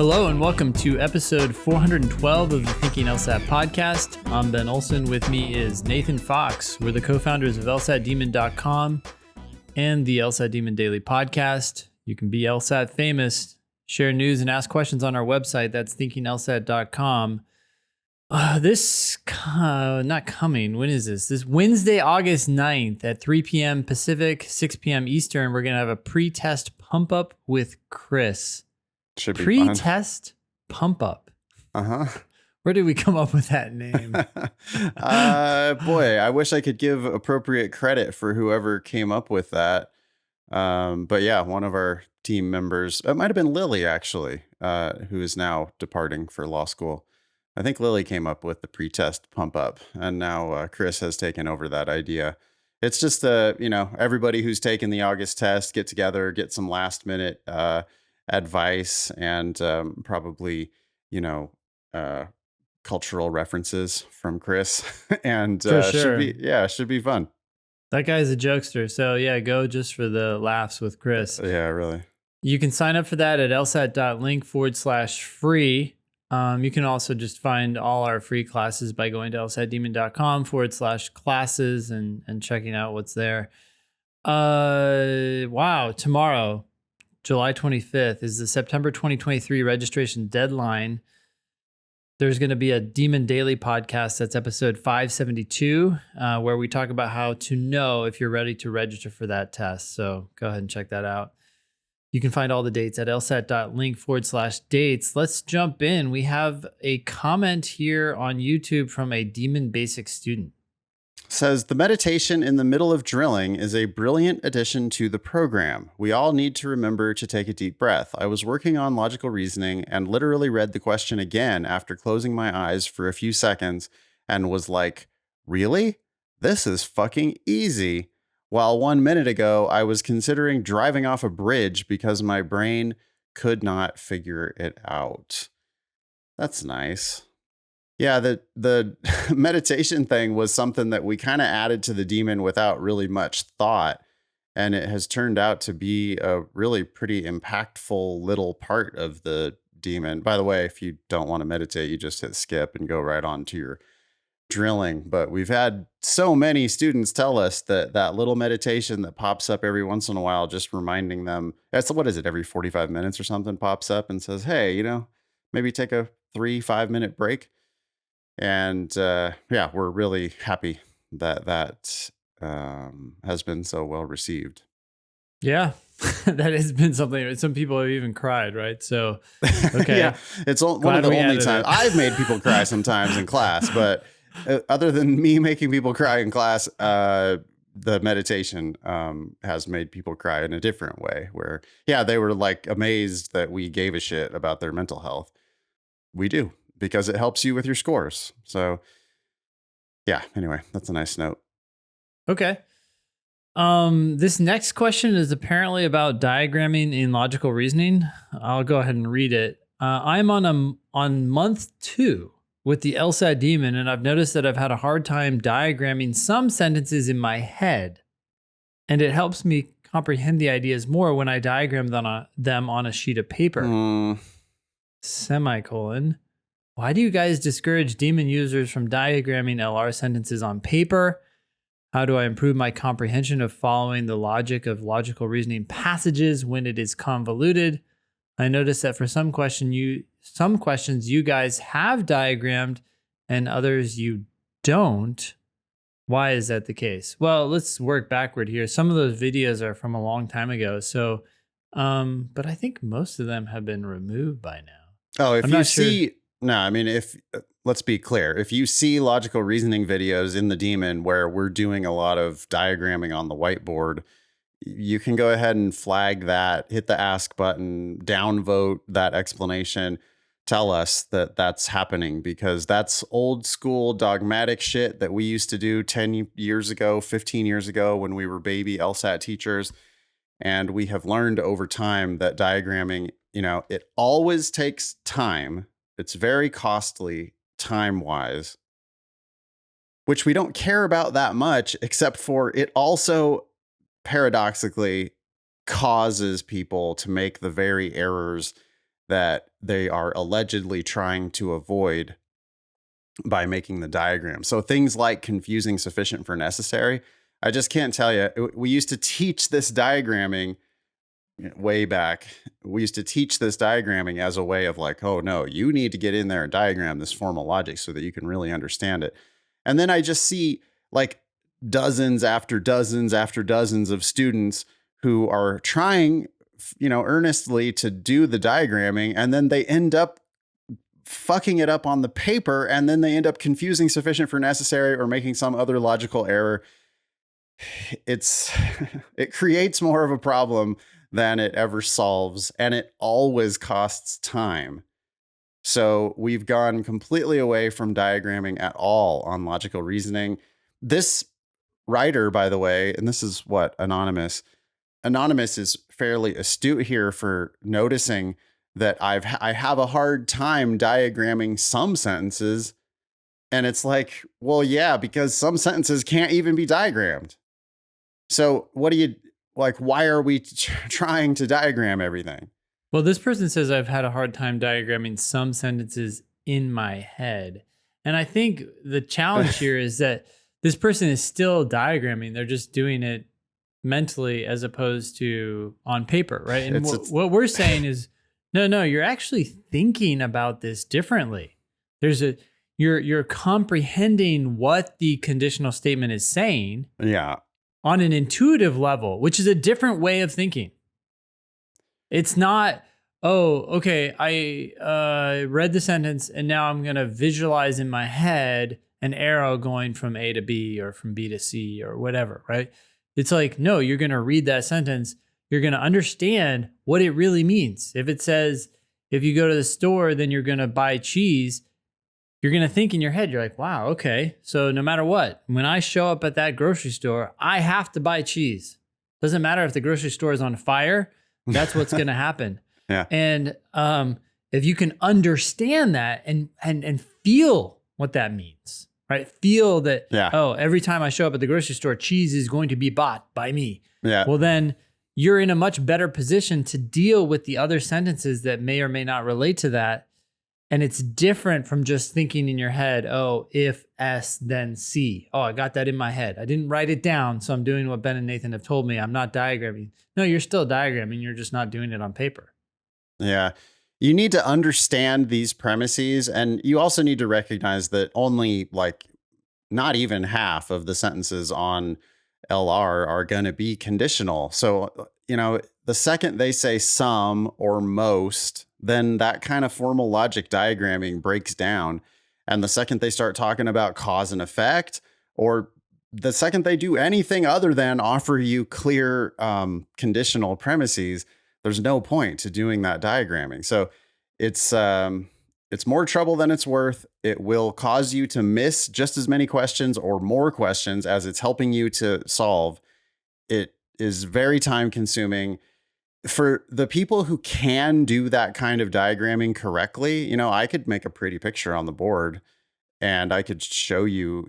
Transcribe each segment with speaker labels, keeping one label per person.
Speaker 1: Hello and welcome to episode 412 of the Thinking LSAT podcast. I'm Ben Olson. With me is Nathan Fox. We're the co-founders of LSATdemon.com and the LSAT Demon Daily podcast. You can be LSAT famous, share news, and ask questions on our website. That's thinkinglsat.com. Not coming. When is this? This Wednesday, August 9th at 3 p.m. Pacific, 6 p.m. Eastern. We're going to have a pre-test pump up with Chris.
Speaker 2: Should be
Speaker 1: Pre-test pump up. Where did we come up with that name?
Speaker 2: Boy, I wish I could give appropriate credit for whoever came up with that. But yeah, one of our team members, it might have been Lily actually, who is now departing for law school. I think Lily came up with the pre-test pump up, and now Chris has taken over that idea. It's just everybody who's taken the August test get together, get some last minute advice and probably cultural references from Chris and should be fun.
Speaker 1: That guy's a jokester, so yeah, go just for the laughs with Chris.
Speaker 2: Yeah, really. You
Speaker 1: can sign up for that at lsat.link/free. You can also just find all our free classes by going to lsatdemon.com/classes and checking out what's there. Wow, tomorrow, July 25th, is the September 2023 registration deadline. There's going to be a Demon Daily podcast. That's episode 572, where we talk about how to know if you're ready to register for that test. So go ahead and check that out. You can find all the dates at lsat.link/dates. Let's jump in. We have a comment here on YouTube from a Demon Basic student.
Speaker 2: Says, the meditation in the middle of drilling is a brilliant addition to the program. We all need to remember to take a deep breath. I was working on logical reasoning and literally read the question again after closing my eyes for a few seconds and was like, really? This is fucking easy. While 1 minute ago, I was considering driving off a bridge because my brain could not figure it out. That's nice. Yeah, the meditation thing was something that we kind of added to the Demon without really much thought. And it has turned out to be a really pretty impactful little part of the Demon. By the way, if you don't want to meditate, you just hit skip and go right on to your drilling. But we've had so many students tell us that that little meditation that pops up every once in a while, just reminding them, every 45 minutes or something pops up and says, hey, maybe take a 3-5 minute break. And we're really happy that has been so well received.
Speaker 1: Yeah, that has been something. Some people have even cried, right? So, okay.
Speaker 2: Yeah, it's one of the only times I've made people cry sometimes in class, but other than me making people cry in class, the meditation has made people cry in a different way where, they were like amazed that we gave a shit about their mental health. We do. Because it helps you with your scores. So, anyway, that's a nice note.
Speaker 1: Okay. This next question is apparently about diagramming in logical reasoning. I'll go ahead and read it. I'm on month 2 with the LSAT Demon, and I've noticed that I've had a hard time diagramming some sentences in my head. And it helps me comprehend the ideas more when I diagram them on a sheet of paper. Semicolon. Why do you guys discourage Demon users from diagramming LR sentences on paper? How do I improve my comprehension of following the logic of logical reasoning passages when it is convoluted? I noticed that for some questions you guys have diagrammed and others you don't. Why is that the case? Well, let's work backward here. Some of those videos are from a long time ago. So, but I think most of them have been removed by now.
Speaker 2: Oh, let's be clear. If you see logical reasoning videos in the Demon where we're doing a lot of diagramming on the whiteboard, you can go ahead and flag that, hit the ask button, downvote that explanation, tell us that that's happening because that's old school dogmatic shit that we used to do 10 years ago, 15 years ago when we were baby LSAT teachers. And we have learned over time that diagramming, it always takes time. It's very costly time-wise, which we don't care about that much, except for it also paradoxically causes people to make the very errors that they are allegedly trying to avoid by making the diagram. So things like confusing sufficient for necessary. I just can't tell you. We used to teach this diagramming way back. We used to teach this diagramming as a way of like, oh no, you need to get in there and diagram this formal logic so that you can really understand it. And then I just see like dozens after dozens after dozens of students who are trying, earnestly to do the diagramming, and then they end up fucking it up on the paper, and then they end up confusing sufficient for necessary or making some other logical error. It creates more of a problem than it ever solves, and it always costs time. So we've gone completely away from diagramming at all on logical reasoning. This writer, by the way, and this is what Anonymous is fairly astute here for noticing that I have a hard time diagramming some sentences. And it's like, well, yeah, because some sentences can't even be diagrammed. So why are we trying to diagram everything?
Speaker 1: Well, this person says I've had a hard time diagramming some sentences in my head. And I think the challenge here is that this person is still diagramming. They're just doing it mentally as opposed to on paper, right? And what we're saying is, no, you're actually thinking about this differently. You're comprehending what the conditional statement is saying.
Speaker 2: Yeah.
Speaker 1: On an intuitive level, which is a different way of thinking. It's not, oh, okay, I read the sentence and now I'm going to visualize in my head an arrow going from A to B or from B to C or whatever, right? It's like, no, you're going to read that sentence. You're going to understand what it really means. If it says, if you go to the store, then you're going to buy cheese, you're going to think in your head, you're like, wow, okay. So no matter what, when I show up at that grocery store, I have to buy cheese. Doesn't matter if the grocery store is on fire. That's what's going to happen.
Speaker 2: Yeah.
Speaker 1: And if you can understand that and feel what that means, right? Feel that, oh, every time I show up at the grocery store, cheese is going to be bought by me.
Speaker 2: Yeah.
Speaker 1: Well, then you're in a much better position to deal with the other sentences that may or may not relate to that. And it's different from just thinking in your head, oh, if S, then C. Oh, I got that in my head. I didn't write it down, so I'm doing what Ben and Nathan have told me. I'm not diagramming. No, you're still diagramming. You're just not doing it on paper.
Speaker 2: Yeah. You need to understand these premises, and you also need to recognize that only like not even half of the sentences on LR are going to be conditional. So, the second they say some or most, then that kind of formal logic diagramming breaks down. And the second they start talking about cause and effect, or the second they do anything other than offer you clear conditional premises, there's no point to doing that diagramming. So it's more trouble than it's worth. It will cause you to miss just as many questions or more questions as it's helping you to solve. It is very time consuming. For the people who can do that kind of diagramming correctly, I could make a pretty picture on the board and I could show you,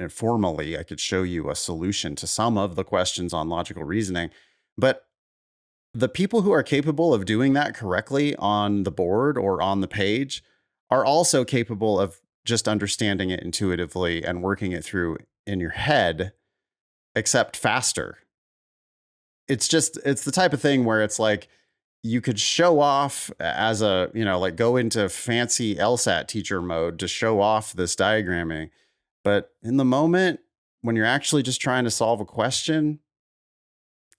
Speaker 2: formally, I could show you a solution to some of the questions on logical reasoning. But the people who are capable of doing that correctly on the board or on the page are also capable of just understanding it intuitively and working it through in your head, except faster. It's the type of thing where it's like you could show off as a, like go into fancy LSAT teacher mode to show off this diagramming. But in the moment when you're actually just trying to solve a question,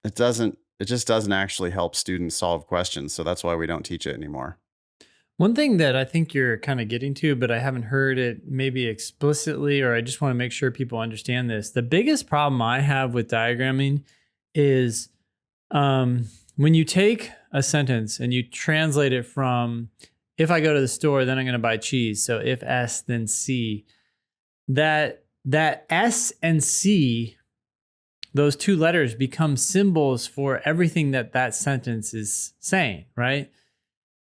Speaker 2: it just doesn't actually help students solve questions. So that's why we don't teach it anymore.
Speaker 1: One thing that I think you're kind of getting to, but I haven't heard it maybe explicitly, or I just want to make sure people understand this. The biggest problem I have with diagramming is when you take a sentence and you translate it from, if I go to the store, then I'm going to buy cheese. So if S, then C, that S and C, those two letters become symbols for everything that sentence is saying, right?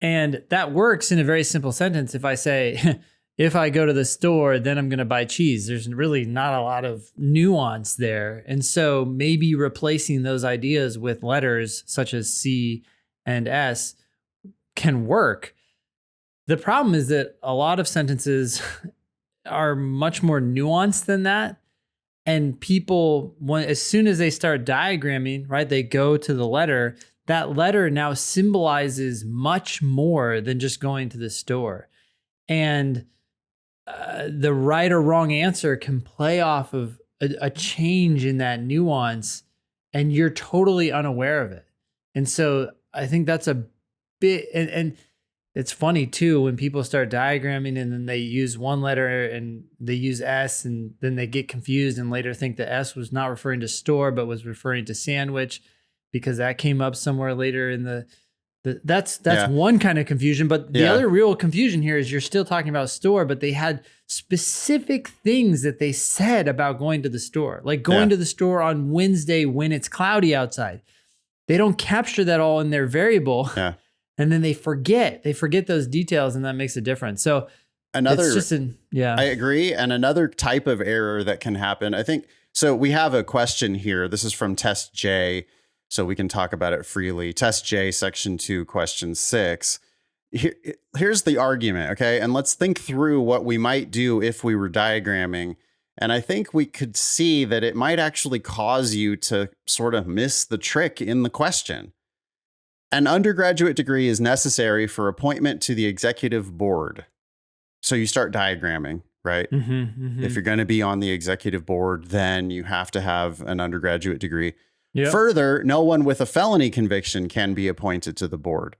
Speaker 1: And that works in a very simple sentence. If I say, if I go to the store, then I'm going to buy cheese. There's really not a lot of nuance there. And so maybe replacing those ideas with letters such as C and S can work. The problem is that a lot of sentences are much more nuanced than that. And people, as soon as they start diagramming, right, they go to the letter. That letter now symbolizes much more than just going to the store. And the right or wrong answer can play off of a change in that nuance, and you're totally unaware of it. And so I think that's a bit, and it's funny too, when people start diagramming and then they use one letter and they use S, and then they get confused and later think the S was not referring to store, but was referring to sandwich, because that came up somewhere later in that's one kind of confusion. But the other real confusion here is you're still talking about store, but they had specific things that they said about going to the store, like going to the store on Wednesday when it's cloudy outside. They don't capture that all in their variable. Yeah. And then they forget those details, and that makes a difference. So I
Speaker 2: agree. And another type of error that can happen, I think, so we have a question here. This is from Test J, so we can talk about it freely. Test J, section 2, question 6. Here's the argument, okay? And let's think through what we might do if we were diagramming. And I think we could see that it might actually cause you to sort of miss the trick in the question. An undergraduate degree is necessary for appointment to the executive board. So you start diagramming, right? If you're going to be on the executive board, then you have to have an undergraduate degree. Yep. Further, no one with a felony conviction can be appointed to the board.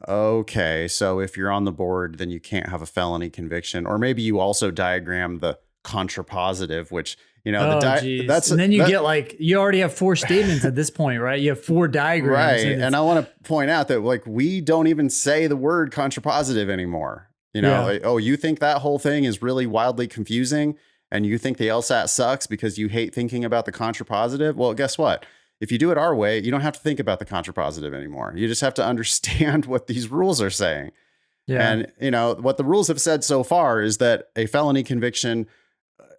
Speaker 2: Okay, so if you're on the board, then you can't have a felony conviction. Or maybe you also diagram the contrapositive, which, you know,
Speaker 1: and then you get like, you already have 4 statements at this point, right? You have 4 diagrams.
Speaker 2: Right. And I want to point out that, like, we don't even say the word contrapositive anymore. You know, like, oh, you think that whole thing is really wildly confusing and you think the LSAT sucks because you hate thinking about the contrapositive? Well, guess what? If you do it our way, you don't have to think about the contrapositive anymore. You just have to understand what these rules are saying. Yeah. And, you know, what the rules have said so far is that a felony conviction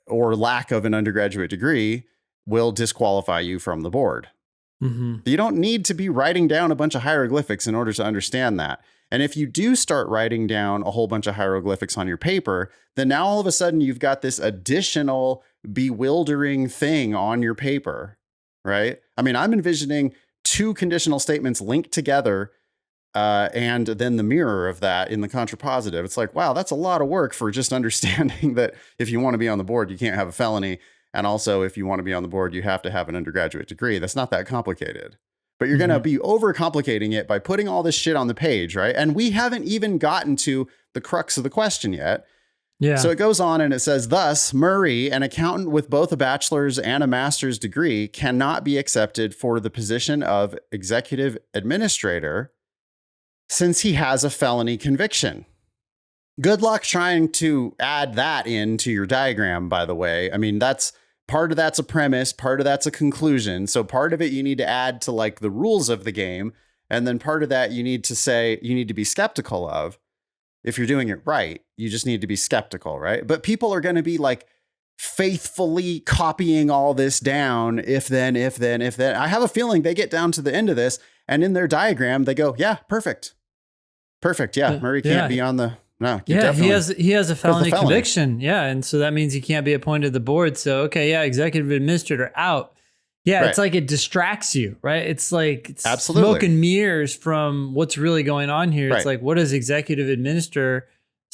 Speaker 2: or lack of an undergraduate degree will disqualify you from the board. You don't need to be writing down a bunch of hieroglyphics in order to understand that. And if you do start writing down a whole bunch of hieroglyphics on your paper, then now all of a sudden you've got this additional bewildering thing on your paper, right? I mean, I'm envisioning 2 conditional statements linked together, and then the mirror of that in the contrapositive. It's like, wow, that's a lot of work for just understanding that if you want to be on the board, you can't have a felony. And also, if you want to be on the board, you have to have an undergraduate degree. That's not that complicated. But you're going to be overcomplicating it by putting all this shit on the page, right? And we haven't even gotten to the crux of the question yet. Yeah. So it goes on and it says, thus, Murray, an accountant with both a bachelor's and a master's degree, cannot be accepted for the position of executive administrator since he has a felony conviction. Good luck trying to add that into your diagram, by the way. I mean, part of that's a premise, part of that's a conclusion. So part of it you need to add to, like, the rules of the game. And then part of that you need to be skeptical of. If you're doing it right, you just need to be skeptical, right? But people are going to be like faithfully copying all this down. If then. I have a feeling they get down to the end of this and in their diagram, they go, yeah, perfect. Yeah. Murray can't be on the, no.
Speaker 1: Yeah. He has a felony conviction. Yeah. And so that means he can't be appointed to the board. So, okay. Yeah. Executive administrator out. Yeah, right. It's like it distracts you, right? It's like it's smoke and mirrors from what's really going on here. Right. It's like, what does executive administrator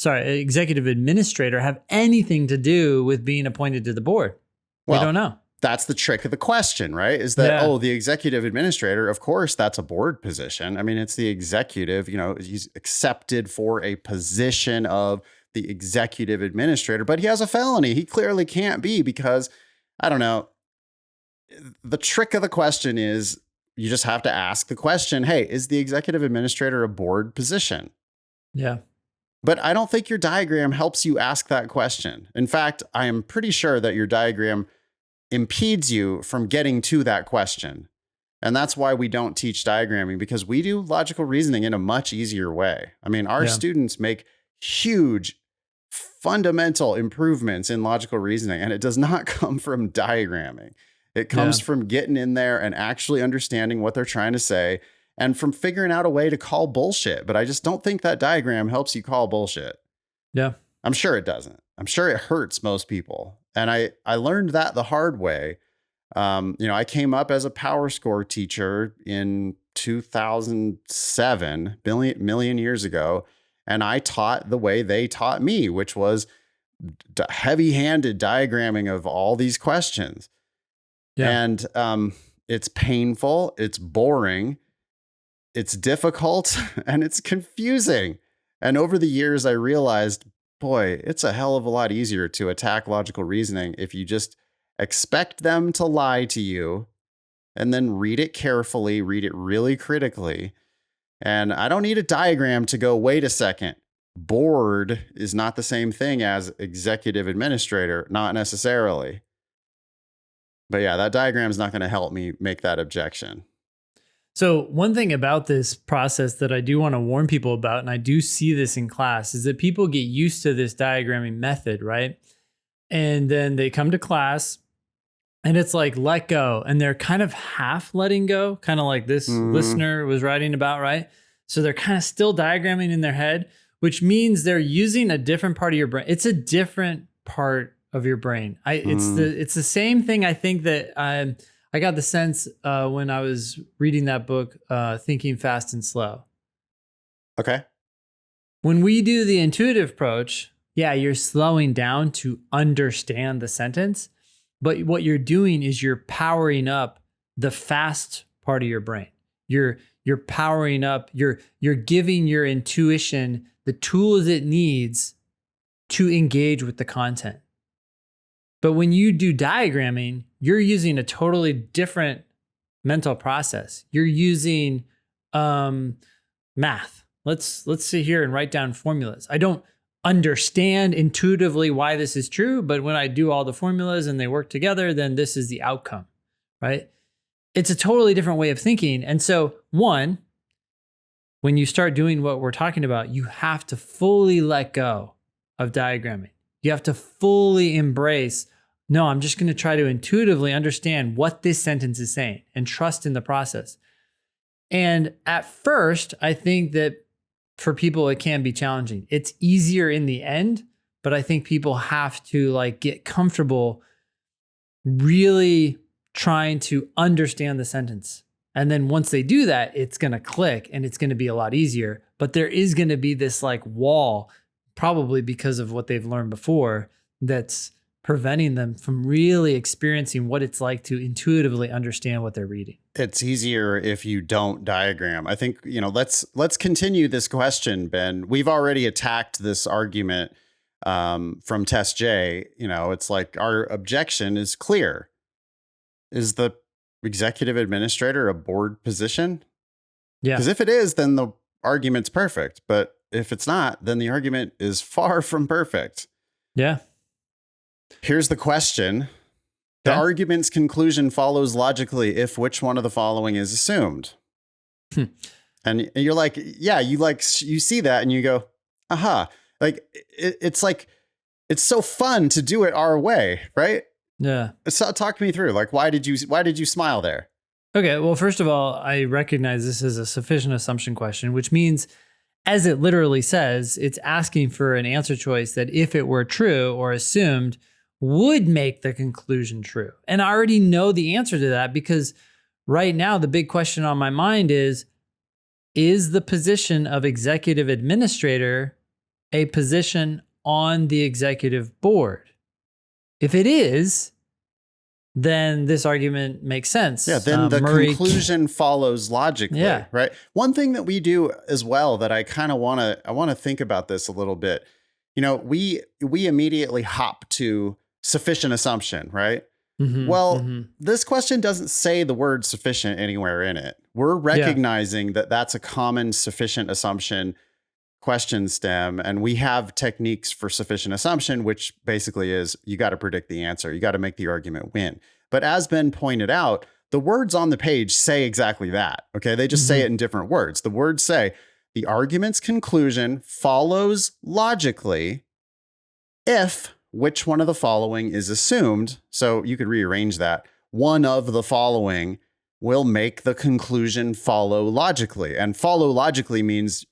Speaker 1: have anything to do with being appointed to the board? Well, we don't know.
Speaker 2: That's the trick of the question, right? Is that, the executive administrator, of course, that's a board position. I mean, it's the executive, you know, he's accepted for a position of the executive administrator, but he has a felony. He clearly can't be because, I don't know. The trick of the question is you just have to ask the question, hey, is the executive administrator a board position? Yeah. But I don't think your diagram helps you ask that question. In fact, I am pretty sure that your diagram impedes you from getting to that question. And that's why we don't teach diagramming, because we do logical reasoning in a much easier way. I mean, our students make huge fundamental improvements in logical reasoning, and it does not come from diagramming. It comes from getting in there and actually understanding what they're trying to say and from figuring out a way to call bullshit. But I just don't think that diagram helps you call bullshit.
Speaker 1: Yeah.
Speaker 2: I'm sure it doesn't. I'm sure it hurts most people. And I learned that the hard way. I came up as a power score teacher in 2007, million years ago. And I taught the way they taught me, which was heavy-handed diagramming of all these questions. Yeah. And it's painful, it's boring, it's difficult, and it's confusing. And over the years, I realized, boy, it's a hell of a lot easier to attack logical reasoning if you just expect them to lie to you and then read it carefully, read it really critically. And I don't need a diagram to go, wait a second, board is not the same thing as executive administrator, not necessarily. But yeah, that diagram is not going to help me make that objection.
Speaker 1: So one thing about this process that I do want to warn people about, and I do see this in class, is that people get used to this diagramming method, right? And then they come to class and it's like, let go. And they're kind of half letting go, kind of like this listener was writing about, right? So they're kind of still diagramming in their head, which means they're using a different part of your brain. It's a different part of your brain. It's the same thing. I think that I got the sense when I was reading that book, Thinking Fast and Slow.
Speaker 2: Okay.
Speaker 1: When we do the intuitive approach, yeah, you're slowing down to understand the sentence, but what you're doing is you're powering up the fast part of your brain. You're powering up, you're giving your intuition the tools it needs to engage with the content. But when you do diagramming, you're using a totally different mental process. You're using math. Let's sit here and write down formulas. I don't understand intuitively why this is true, but when I do all the formulas and they work together, then this is the outcome, right? It's a totally different way of thinking. And so one, when you start doing what we're talking about, you have to fully let go of diagramming. You have to fully embrace, no, I'm just going to try to intuitively understand what this sentence is saying and trust in the process. And at first, I think that for people, it can be challenging. It's easier in the end, but I think people have to get comfortable really trying to understand the sentence. And then once they do that, it's going to click and it's going to be a lot easier. But there is going to be this wall, probably because of what they've learned before, that's preventing them from really experiencing what it's like to intuitively understand what they're reading.
Speaker 2: It's easier if you don't diagram. I think, let's continue this question, Ben. We've already attacked this argument from Test J. It's like our objection is clear. Is the executive administrator a board position? Yeah. Because if it is, then the argument's perfect. But if it's not, then the argument is far from perfect.
Speaker 1: Yeah.
Speaker 2: Here's the question. The argument's conclusion follows logically if which one of the following is assumed. And you're like, yeah, you see that and you go, aha. It's so fun to do it our way, right?
Speaker 1: Yeah.
Speaker 2: So talk me through, why did you smile there?
Speaker 1: Okay. Well, first of all, I recognize this is a sufficient assumption question, which means, as it literally says, it's asking for an answer choice that if it were true or assumed would make the conclusion true. And I already know the answer to that because right now the big question on my mind is the position of executive administrator a position on the executive board? If it is, then this argument makes sense.
Speaker 2: Yeah, then the conclusion follows logically, right? One thing that we do as well that I kind of want to think about this a little bit. We immediately hop to sufficient assumption, right? This question doesn't say the word sufficient anywhere in it. We're recognizing that that's a common sufficient assumption question stem, and we have techniques for sufficient assumption, which basically is you got to predict the answer. You got to make the argument win. But as Ben pointed out, the words on the page say exactly that. Okay. They just say it in different words. The words say the argument's conclusion follows logically if which one of the following is assumed. So you could rearrange that. One of the following will make the conclusion follow logically. And follow logically means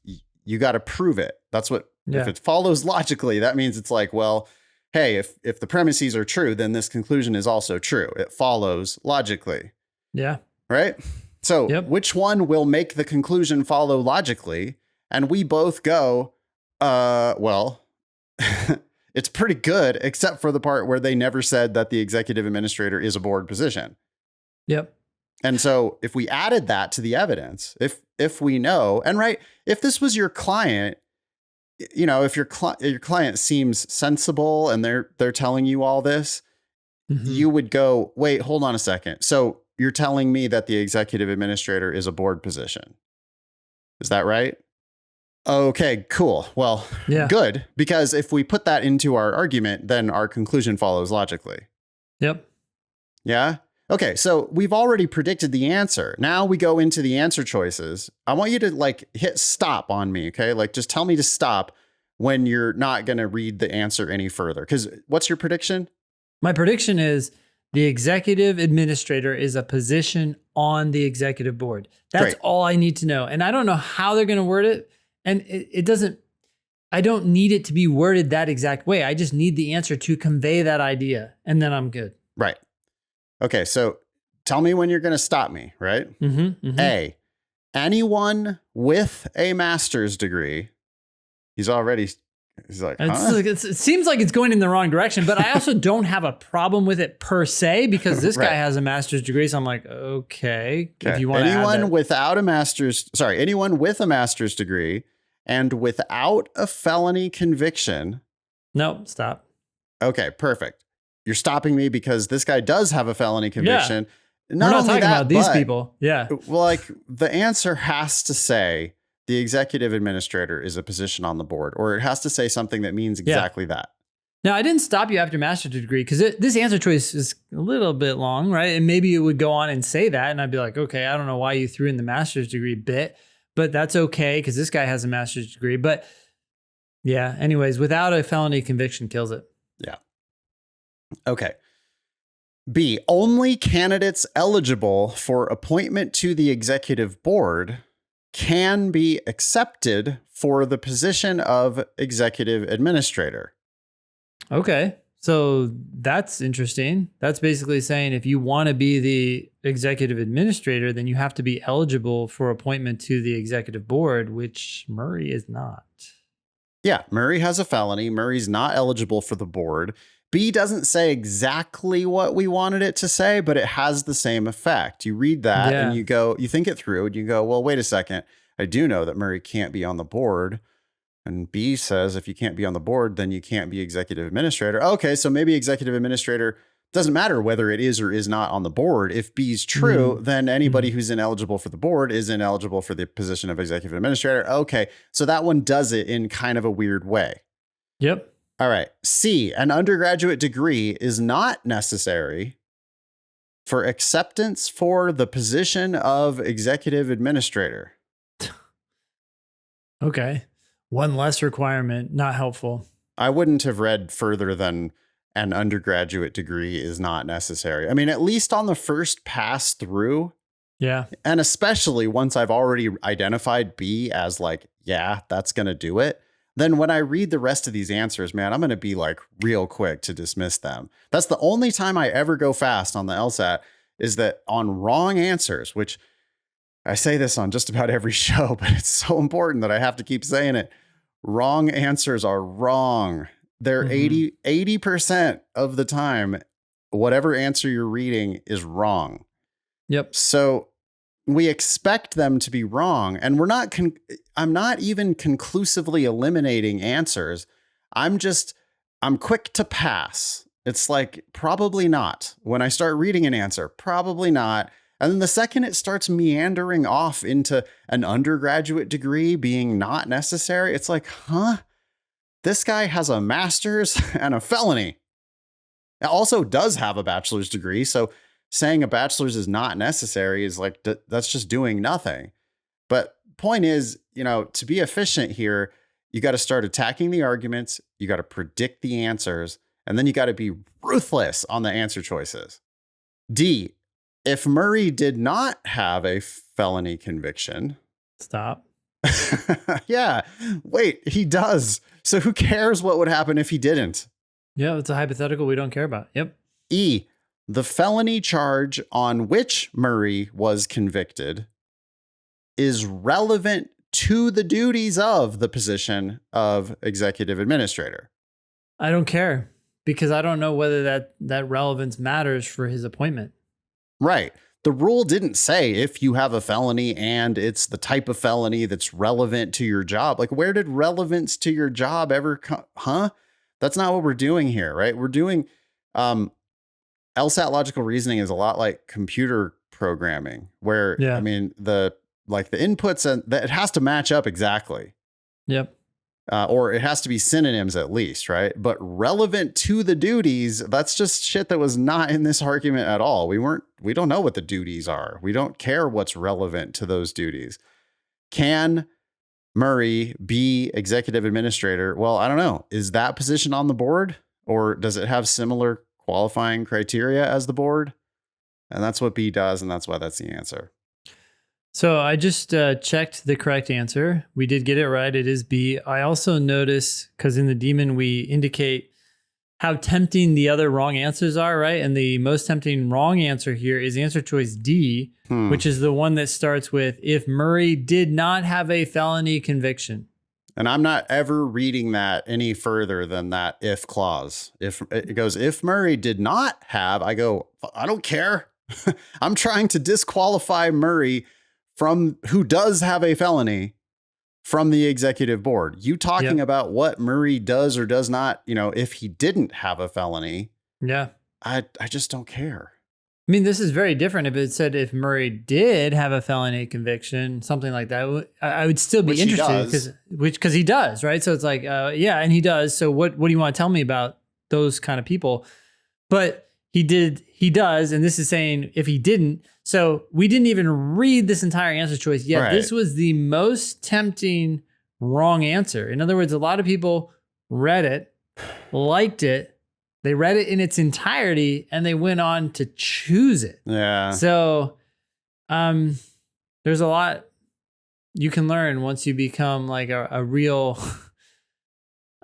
Speaker 2: you got to prove it. That's what, if it follows logically, that means it's like, well, hey, if the premises are true, then this conclusion is also true. It follows logically.
Speaker 1: Yeah.
Speaker 2: Right? So which one will make the conclusion follow logically? And we both go, well, it's pretty good, except for the part where they never said that the executive administrator is a board position.
Speaker 1: Yep.
Speaker 2: And so if we added that to the evidence, if we know, and right, if this was your client, you know, if your client seems sensible and they're telling you all this, you would go, wait, hold on a second. So you're telling me that the executive administrator is a board position. Is that right? Okay, cool. Well, good. Because if we put that into our argument, then our conclusion follows logically.
Speaker 1: Yep.
Speaker 2: Yeah. Okay. So we've already predicted the answer. Now we go into the answer choices. I want you to like hit stop on me. Okay. Like just tell me to stop when you're not going to read the answer any further. Because what's your prediction?
Speaker 1: My prediction is the executive administrator is a position on the executive board. That's all I need to know. And I don't know how they're going to word it. And it doesn't, I don't need it to be worded that exact way. I just need the answer to convey that idea. And then I'm good.
Speaker 2: Right. Okay. So tell me when you're going to stop me, right? A, anyone with a master's degree. He's like, huh?
Speaker 1: It seems like it's going in the wrong direction, but I also don't have a problem with it per se because this guy has a master's degree. So I'm like, okay. If you want
Speaker 2: anyone with a master's degree and without a felony conviction.
Speaker 1: No, stop.
Speaker 2: Okay, perfect. You're stopping me because this guy does have a felony conviction.
Speaker 1: Yeah. We're not talking about these people. Yeah.
Speaker 2: Well, like the answer has to say the executive administrator is a position on the board, or it has to say something that means exactly that.
Speaker 1: Now, I didn't stop you after master's degree because this answer choice is a little bit long, right? And maybe it would go on and say that. And I'd be like, okay, I don't know why you threw in the master's degree bit, but that's okay because this guy has a master's degree. But yeah, anyways, without a felony conviction kills it.
Speaker 2: Yeah. Okay. B, only candidates eligible for appointment to the executive board can be accepted for the position of executive administrator.
Speaker 1: Okay. So that's interesting. That's basically saying if you want to be the executive administrator, then you have to be eligible for appointment to the executive board, which Murray is not.
Speaker 2: Yeah, Murray has a felony. Murray's not eligible for the board. B doesn't say exactly what we wanted it to say, but it has the same effect. You read that and you go, you think it through and you go, well, wait a second. I do know that Murray can't be on the board. And B says, if you can't be on the board, then you can't be executive administrator. Okay, so maybe executive administrator doesn't matter whether it is or is not on the board. If B's true, then anybody who's ineligible for the board is ineligible for the position of executive administrator. Okay, so that one does it in kind of a weird way.
Speaker 1: Yep.
Speaker 2: All right. C, an undergraduate degree is not necessary for acceptance for the position of executive administrator.
Speaker 1: Okay. One less requirement, not helpful.
Speaker 2: I wouldn't have read further than an undergraduate degree is not necessary. I mean, at least on the first pass through.
Speaker 1: Yeah.
Speaker 2: And especially once I've already identified B as like, yeah, that's going to do it. Then when I read the rest of these answers, man, I'm going to be like real quick to dismiss them. That's the only time I ever go fast on the LSAT is that on wrong answers, which I say this on just about every show, but it's so important that I have to keep saying it. Wrong answers are wrong. They're 80% of the time, whatever answer you're reading is wrong.
Speaker 1: Yep.
Speaker 2: So we expect them to be wrong. And I'm not even conclusively eliminating answers. I'm quick to pass. It's like, probably not. When I start reading an answer, probably not. And then the second it starts meandering off into an undergraduate degree being not necessary, it's like, huh? This guy has a master's and a felony. It also does have a bachelor's degree. So saying a bachelor's is not necessary is like, that's just doing nothing. But point is, to be efficient here, you got to start attacking the arguments. You got to predict the answers, and then you got to be ruthless on the answer choices. D, if Murray did not have a felony conviction.
Speaker 1: Stop.
Speaker 2: Yeah. Wait, he does. So who cares what would happen if he didn't?
Speaker 1: Yeah, it's a hypothetical we don't care about. Yep.
Speaker 2: E, the felony charge on which Murray was convicted is relevant to the duties of the position of executive administrator.
Speaker 1: I don't care because I don't know whether that relevance matters for his appointment.
Speaker 2: Right. The rule didn't say if you have a felony and it's the type of felony that's relevant to your job. Like, where did relevance to your job ever come? Huh? That's not what we're doing here, right? We're doing LSAT logical reasoning is a lot like computer programming, where
Speaker 1: Yeah.
Speaker 2: I mean the inputs and it has to match up exactly.
Speaker 1: Yep.
Speaker 2: Or it has to be synonyms at least, right? But relevant to the duties, that's just shit that was not in this argument at all. We don't know what the duties are. We don't care what's relevant to those duties. Can Murray be executive administrator? Well, I don't know. Is that position on the board, or does it have similar qualifying criteria as the board? And that's what B does, and that's why that's the answer.
Speaker 1: So I just checked the correct answer. We did get it right. It is B. I also noticed, because in the demon, we indicate how tempting the other wrong answers are, right? And the most tempting wrong answer here is answer choice D, which is the one that starts with, if Murray did not have a felony conviction.
Speaker 2: And I'm not ever reading that any further than that if clause. If it goes, if Murray did not have, I go, I don't care. I'm trying to disqualify Murray from who does have a felony from the executive board. You talking about what Murray does or does not, if he didn't have a felony.
Speaker 1: Yeah.
Speaker 2: I just don't care.
Speaker 1: I mean, this is very different. If it said if Murray did have a felony conviction, something like that, I would still be interested because he does, right? So it's like, yeah, and he does. So what do you want to tell me about those kind of people? But he does, and this is saying if he didn't. So we didn't even read this entire answer choice yet.
Speaker 2: Right.
Speaker 1: This was the most tempting wrong answer. In other words, a lot of people read it, liked it, they read it in its entirety, and they went on to choose it.
Speaker 2: Yeah.
Speaker 1: So there's a lot you can learn once you become like a real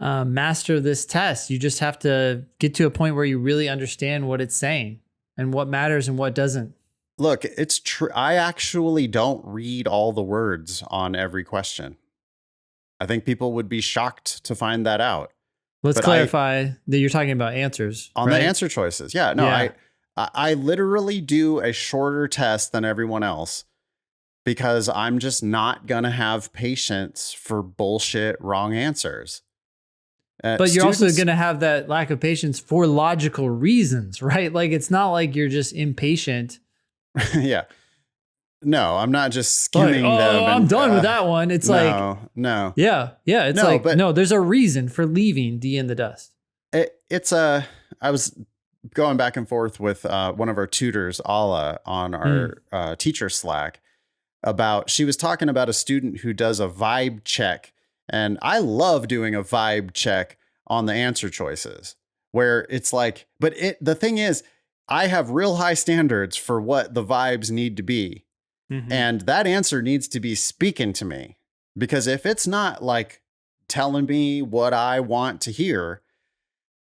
Speaker 1: master of this test. You just have to get to a point where you really understand what it's saying and what matters and what doesn't.
Speaker 2: Look, it's true. I actually don't read all the words on every question. I think people would be shocked to find that out.
Speaker 1: Let's clarify that you're talking about answers.
Speaker 2: On
Speaker 1: right?
Speaker 2: The answer choices. Yeah, no,
Speaker 1: Yeah.
Speaker 2: I literally do a shorter test than everyone else because I'm just not going to have patience for bullshit wrong answers.
Speaker 1: But you're also going to have that lack of patience for logical reasons, right? Like, it's not like you're just impatient.
Speaker 2: Yeah. No, I'm not just skimming them.
Speaker 1: I'm done with that one. It's
Speaker 2: no.
Speaker 1: Yeah. It's
Speaker 2: no,
Speaker 1: like,
Speaker 2: but
Speaker 1: no, there's a reason for leaving D in the dust.
Speaker 2: I was going back and forth with one of our tutors, Ala, on our teacher Slack she was talking about a student who does a vibe check. And I love doing a vibe check on the answer choices where it's like, but the thing is, I have real high standards for what the vibes need to be. Mm-hmm. And that answer needs to be speaking to me, because if it's not like telling me what I want to hear,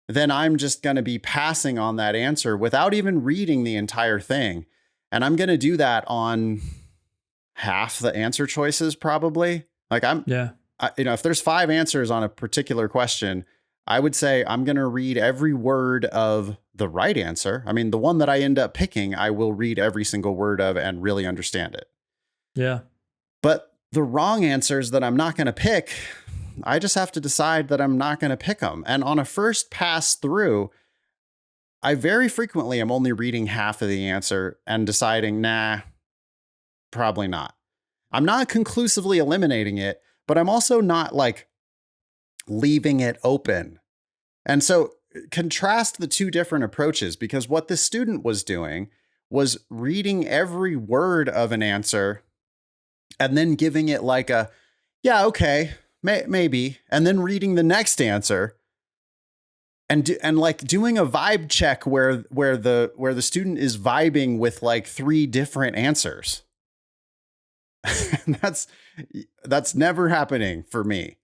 Speaker 2: then I'm just going to be passing on that answer without even reading the entire thing. And I'm going to do that on half the answer choices, probably. Like if there's 5 answers on a particular question, I would say I'm going to read every word of the right answer. I mean, the one that I end up picking, I will read every single word of and really understand it.
Speaker 1: Yeah.
Speaker 2: But the wrong answers that I'm not going to pick, I just have to decide that I'm not going to pick them. And on a first pass through, I very frequently am only reading half of the answer and deciding, nah, probably not. I'm not conclusively eliminating it, but I'm also not like leaving it open. And so contrast the two different approaches, because what this student was doing was reading every word of an answer and then giving it like a, yeah, okay, maybe. And then reading the next answer and like doing a vibe check where the student is vibing with like 3 different answers. That's never happening for me.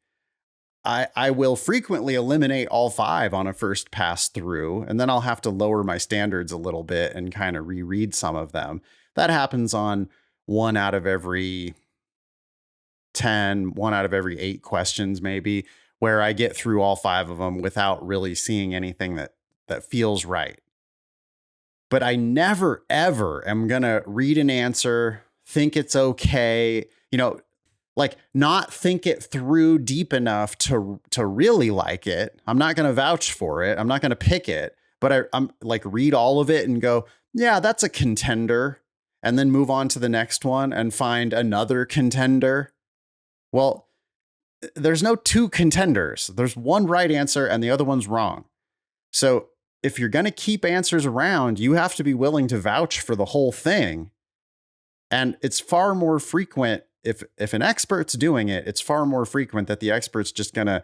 Speaker 2: I will frequently eliminate all 5 on a first pass through, and then I'll have to lower my standards a little bit and kind of reread some of them. That happens on 1 out of every 10, 1 out of every 8 questions, maybe, where I get through all 5 of them without really seeing anything that feels right. But I never, ever am going to read an answer, think it's okay, like not think it through deep enough to really like it. I'm not going to vouch for it. I'm not going to pick it, but I'm like read all of it and go, yeah, that's a contender. And then move on to the next one and find another contender. Well, there's no 2 contenders. There's one right answer and the other one's wrong. So if you're going to keep answers around, you have to be willing to vouch for the whole thing. And it's far more frequent if an expert's doing it, it's far more frequent that the expert's just going to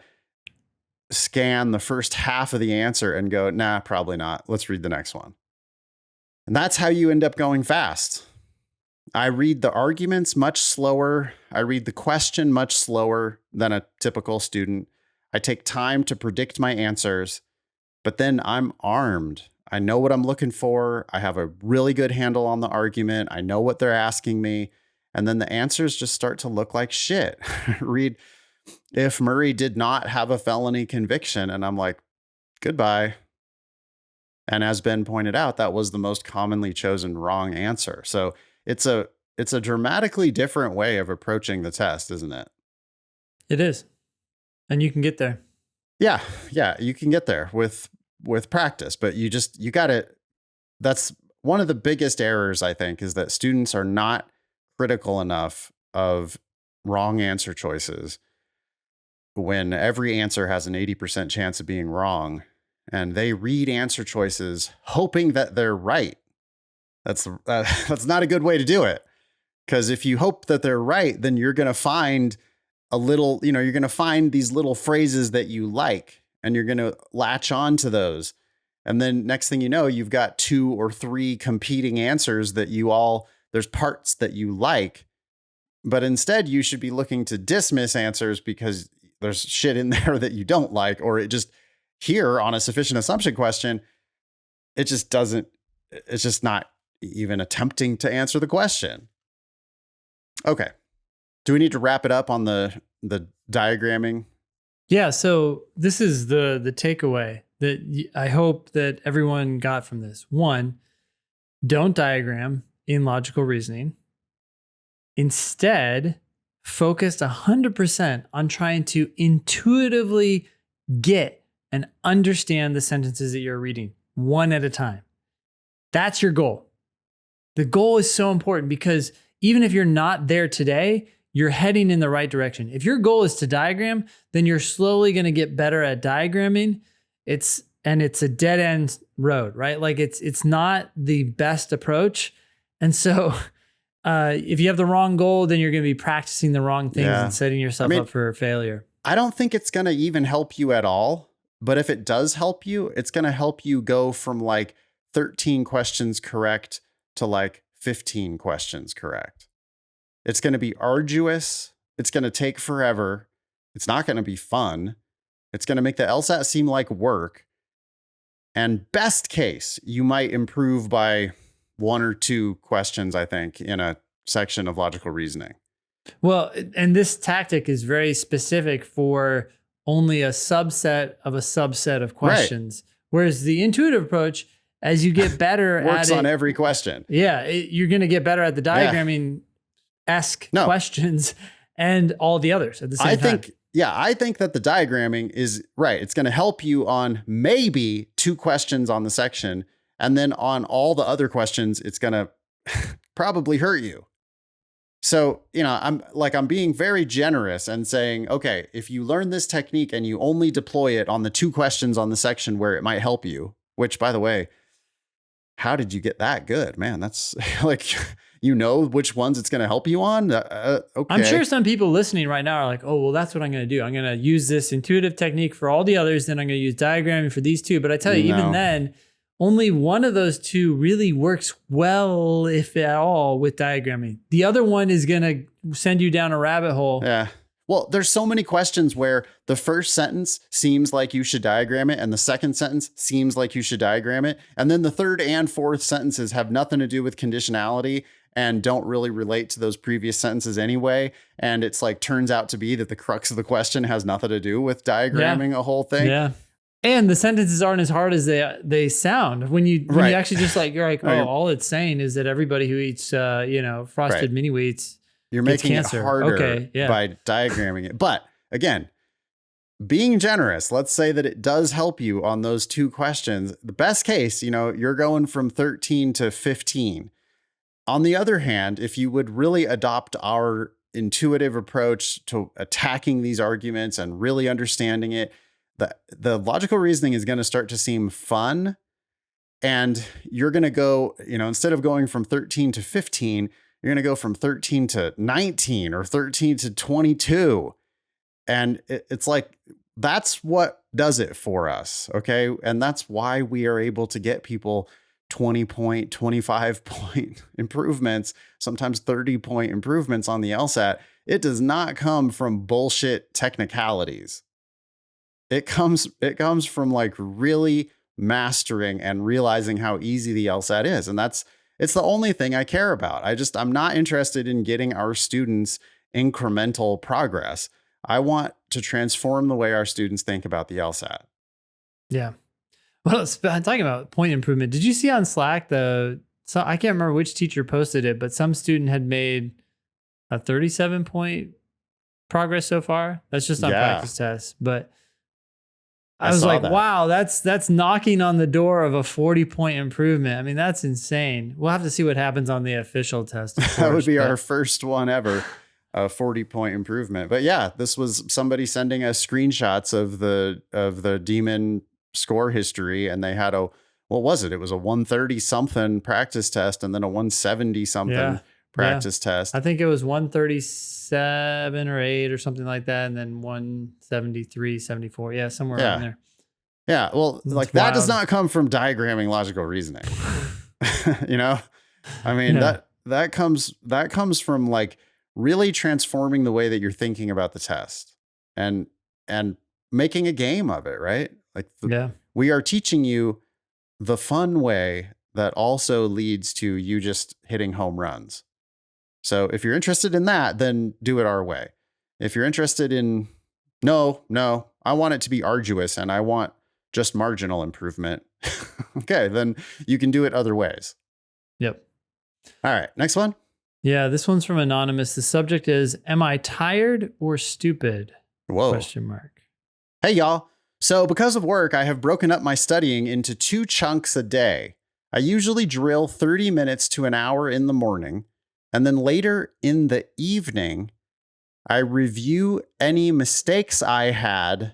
Speaker 2: scan the first half of the answer and go, nah, probably not. Let's read the next one. And that's how you end up going fast. I read the arguments much slower. I read the question much slower than a typical student. I take time to predict my answers, but then I'm armed. I know what I'm looking for. I have a really good handle on the argument. I know what they're asking me. And then the answers just start to look like shit. Read, if Murray did not have a felony conviction, and I'm like, goodbye. And as Ben pointed out, that was the most commonly chosen wrong answer. So it's a dramatically different way of approaching the test, isn't it?
Speaker 1: It is. And you can get there.
Speaker 2: Yeah, you can get there with practice, but you got to, that's one of the biggest errors, I think, is that students are not critical enough of wrong answer choices when every answer has an 80% chance of being wrong, and they read answer choices hoping that they're right. That's not a good way to do it. Because if you hope that they're right, then you're going to find you're going to find these little phrases that you like, and you're going to latch on to those. And then next thing you know, you've got 2 or 3 competing answers that there's parts that you like, but instead you should be looking to dismiss answers because there's shit in there that you don't like, or it just here on a sufficient assumption question, it's just not even attempting to answer the question. Okay. Do we need to wrap it up on the diagramming?
Speaker 1: Yeah. So this is the takeaway that I hope that everyone got from this. 1, don't diagram in logical reasoning. Instead, focus 100% on trying to intuitively get and understand the sentences that you're reading, one at a time. That's your goal. The goal is so important because even if you're not there today, you're heading in the right direction. If your goal is to diagram, then you're slowly going to get better at diagramming. It's a dead end road, right? Like it's not the best approach. And so if you have the wrong goal, then you're going to be practicing the wrong things and setting yourself up for failure.
Speaker 2: I don't think it's going to even help you at all. But if it does help you, it's going to help you go from like 13 questions correct to like 15 questions correct. It's going to be arduous. It's going to take forever. It's not going to be fun. It's going to make the LSAT seem like work. And best case, you might improve by 1 or 2 questions, I think, in a section of logical reasoning.
Speaker 1: Well, and this tactic is very specific for only a subset of questions. Right. Whereas the intuitive approach, as you get better
Speaker 2: works
Speaker 1: at
Speaker 2: on every question.
Speaker 1: Yeah, you're going to get better at the diagramming-esque questions and all the others at the same time.
Speaker 2: I think that the diagramming is right. It's going to help you on maybe 2 questions on the section. And then on all the other questions, it's going to probably hurt you. So, I'm being very generous and saying, okay, if you learn this technique and you only deploy it on the 2 questions on the section where it might help you, which by the way, how did you get that good? Man, that's like, you know which ones it's going to help you on. Okay.
Speaker 1: I'm sure some people listening right now are like, oh, well, that's what I'm going to do. I'm going to use this intuitive technique for all the others. Then I'm going to use diagramming for these two. But I tell you, even then, only one of those two really works well, if at all, with diagramming. The other one is going to send you down a rabbit hole.
Speaker 2: Yeah. Well, there's so many questions where the first sentence seems like you should diagram it, and the second sentence seems like you should diagram it. And then the third and fourth sentences have nothing to do with conditionality and don't really relate to those previous sentences anyway. And it's like, turns out to be that the crux of the question has nothing to do with diagramming a whole thing.
Speaker 1: Yeah. And the sentences aren't as hard as they sound when you actually just like, you're like, oh, all it's saying is that everybody who eats, frosted mini wheats,
Speaker 2: you're making
Speaker 1: cancer.
Speaker 2: It harder by diagramming it. But again, being generous, let's say that it does help you on those two questions. The best case, you're going from 13 to 15. On the other hand, if you would really adopt our intuitive approach to attacking these arguments and really understanding it, the logical reasoning is going to start to seem fun. And you're going to go, instead of going from 13 to 15, you're going to go from 13 to 19 or 13 to 22. And it's like, that's what does it for us. Okay. And that's why we are able to get people 20 point, 25 point improvements, sometimes 30 point improvements on the LSAT. It does not come from bullshit technicalities. It comes from like really mastering and realizing how easy the LSAT is. And it's the only thing I care about. I'm not interested in getting our students incremental progress. I want to transform the way our students think about the LSAT.
Speaker 1: Yeah. Well, talking about point improvement, did you see on Slack I can't remember which teacher posted it, but some student had made a 37 point progress so far. That's just on practice tests. But I was like, wow, that's knocking on the door of a 40 point improvement. I mean, that's insane. We'll have to see what happens on the official test.
Speaker 2: That would be our first one ever, a 40 point improvement. But yeah, this was somebody sending us screenshots of the demon score history, and they had what was it? It was a 130 something practice test and then a 170 something practice test.
Speaker 1: I think it was 137 or 8 or something like that, and then 173, 74. Yeah, somewhere around there.
Speaker 2: Yeah, well, like that does not come from diagramming logical reasoning. I mean, that comes from like really transforming the way that you're thinking about the test and making a game of it, right? Like we are teaching you the fun way that also leads to you just hitting home runs. So if you're interested in that, then do it our way. If you're interested in, no, I want it to be arduous and I want just marginal improvement. Okay, then you can do it other ways.
Speaker 1: Yep.
Speaker 2: All right, next one.
Speaker 1: Yeah, this one's from Anonymous. The subject is, am I tired or stupid?
Speaker 2: Whoa.
Speaker 1: Question mark.
Speaker 2: Hey, y'all. So because of work, I have broken up my studying into 2 chunks a day. I usually drill 30 minutes to an hour in the morning, and then later in the evening, I review any mistakes I had.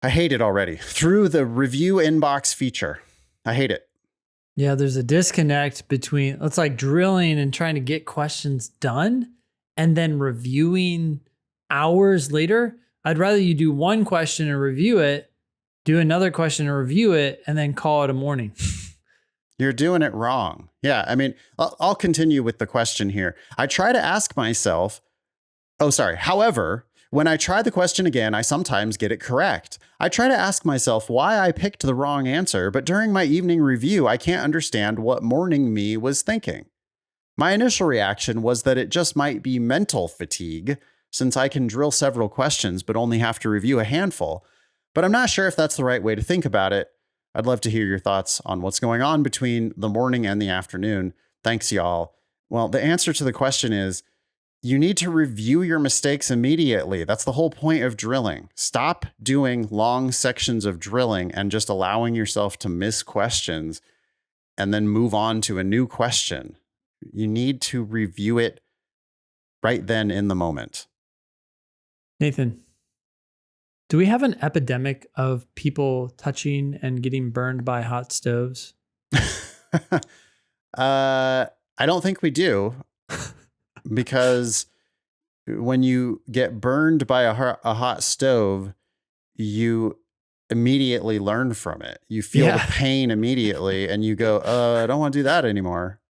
Speaker 2: I hate it already. Through the review inbox feature. I hate it.
Speaker 1: Yeah, there's a disconnect between, it's like drilling and trying to get questions done and then reviewing hours later. I'd rather you do one question and review it, do another question and review it, and then call it a morning.
Speaker 2: You're doing it wrong. Yeah, I mean, I'll continue with the question here. I try to ask myself, however, when I try the question again, I sometimes get it correct. I try to ask myself why I picked the wrong answer, but during my evening review, I can't understand what morning me was thinking. My initial reaction was that it just might be mental fatigue, since I can drill several questions but only have to review a handful. But I'm not sure if that's the right way to think about it. I'd love to hear your thoughts on what's going on between the morning and the afternoon. Thanks, y'all. Well, the answer to the question is, you need to review your mistakes immediately. That's the whole point of drilling. Stop doing long sections of drilling and just allowing yourself to miss questions and then move on to a new question. You need to review it right then in the moment.
Speaker 1: Nathan, do we have an epidemic of people touching and getting burned by hot stoves?
Speaker 2: I don't think we do, because when you get burned by a hot stove, you immediately learn from it. You feel the
Speaker 1: Yeah.
Speaker 2: pain immediately and you go, I don't want to do that anymore.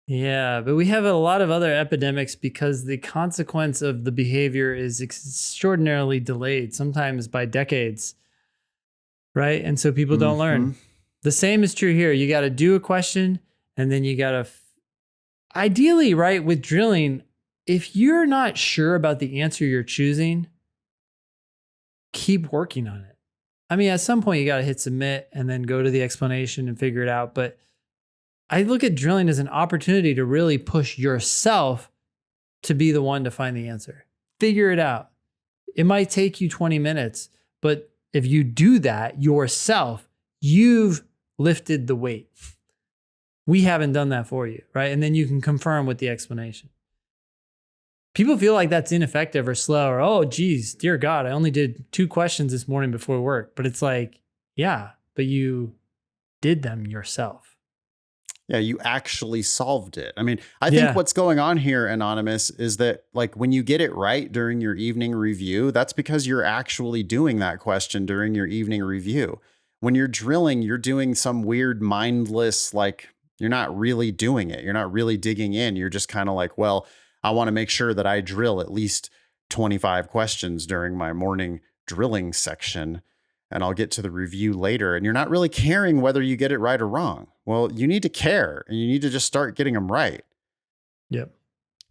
Speaker 1: Yeah, but we have a lot of other epidemics because the consequence of the behavior is extraordinarily delayed, sometimes by decades, right? And so people don't
Speaker 2: Mm-hmm.
Speaker 1: learn. The same is true here. You got to do a question and then you got to, ideally, right, with drilling, if you're not sure about the answer you're choosing, keep working on it. I mean, at some point, you got to hit submit and then go to the explanation and figure it out. But I look at drilling as an opportunity to really push yourself to be the one to find the answer. Figure it out. It might take you 20 minutes, but if you do that yourself, you've lifted the weight. We haven't done that for you, right? And then you can confirm with the explanation. People feel like that's ineffective or slow or, oh, geez, dear God, I only did 2 questions this morning before work. But it's like, yeah, but you did them yourself.
Speaker 2: Yeah, you actually solved it. I mean, I think
Speaker 1: Yeah.
Speaker 2: what's going on here, Anonymous, is that like when you get it right during your evening review, that's because you're actually doing that question during your evening review. When you're drilling, you're doing some weird mindless, like you're not really doing it. You're not really digging in. You're just kind of like, well, I want to make sure that I drill at least 25 questions during my morning drilling section, and I'll get to the review later. And you're not really caring whether you get it right or wrong. Well, you need to care and you need to just start getting them right.
Speaker 1: Yep.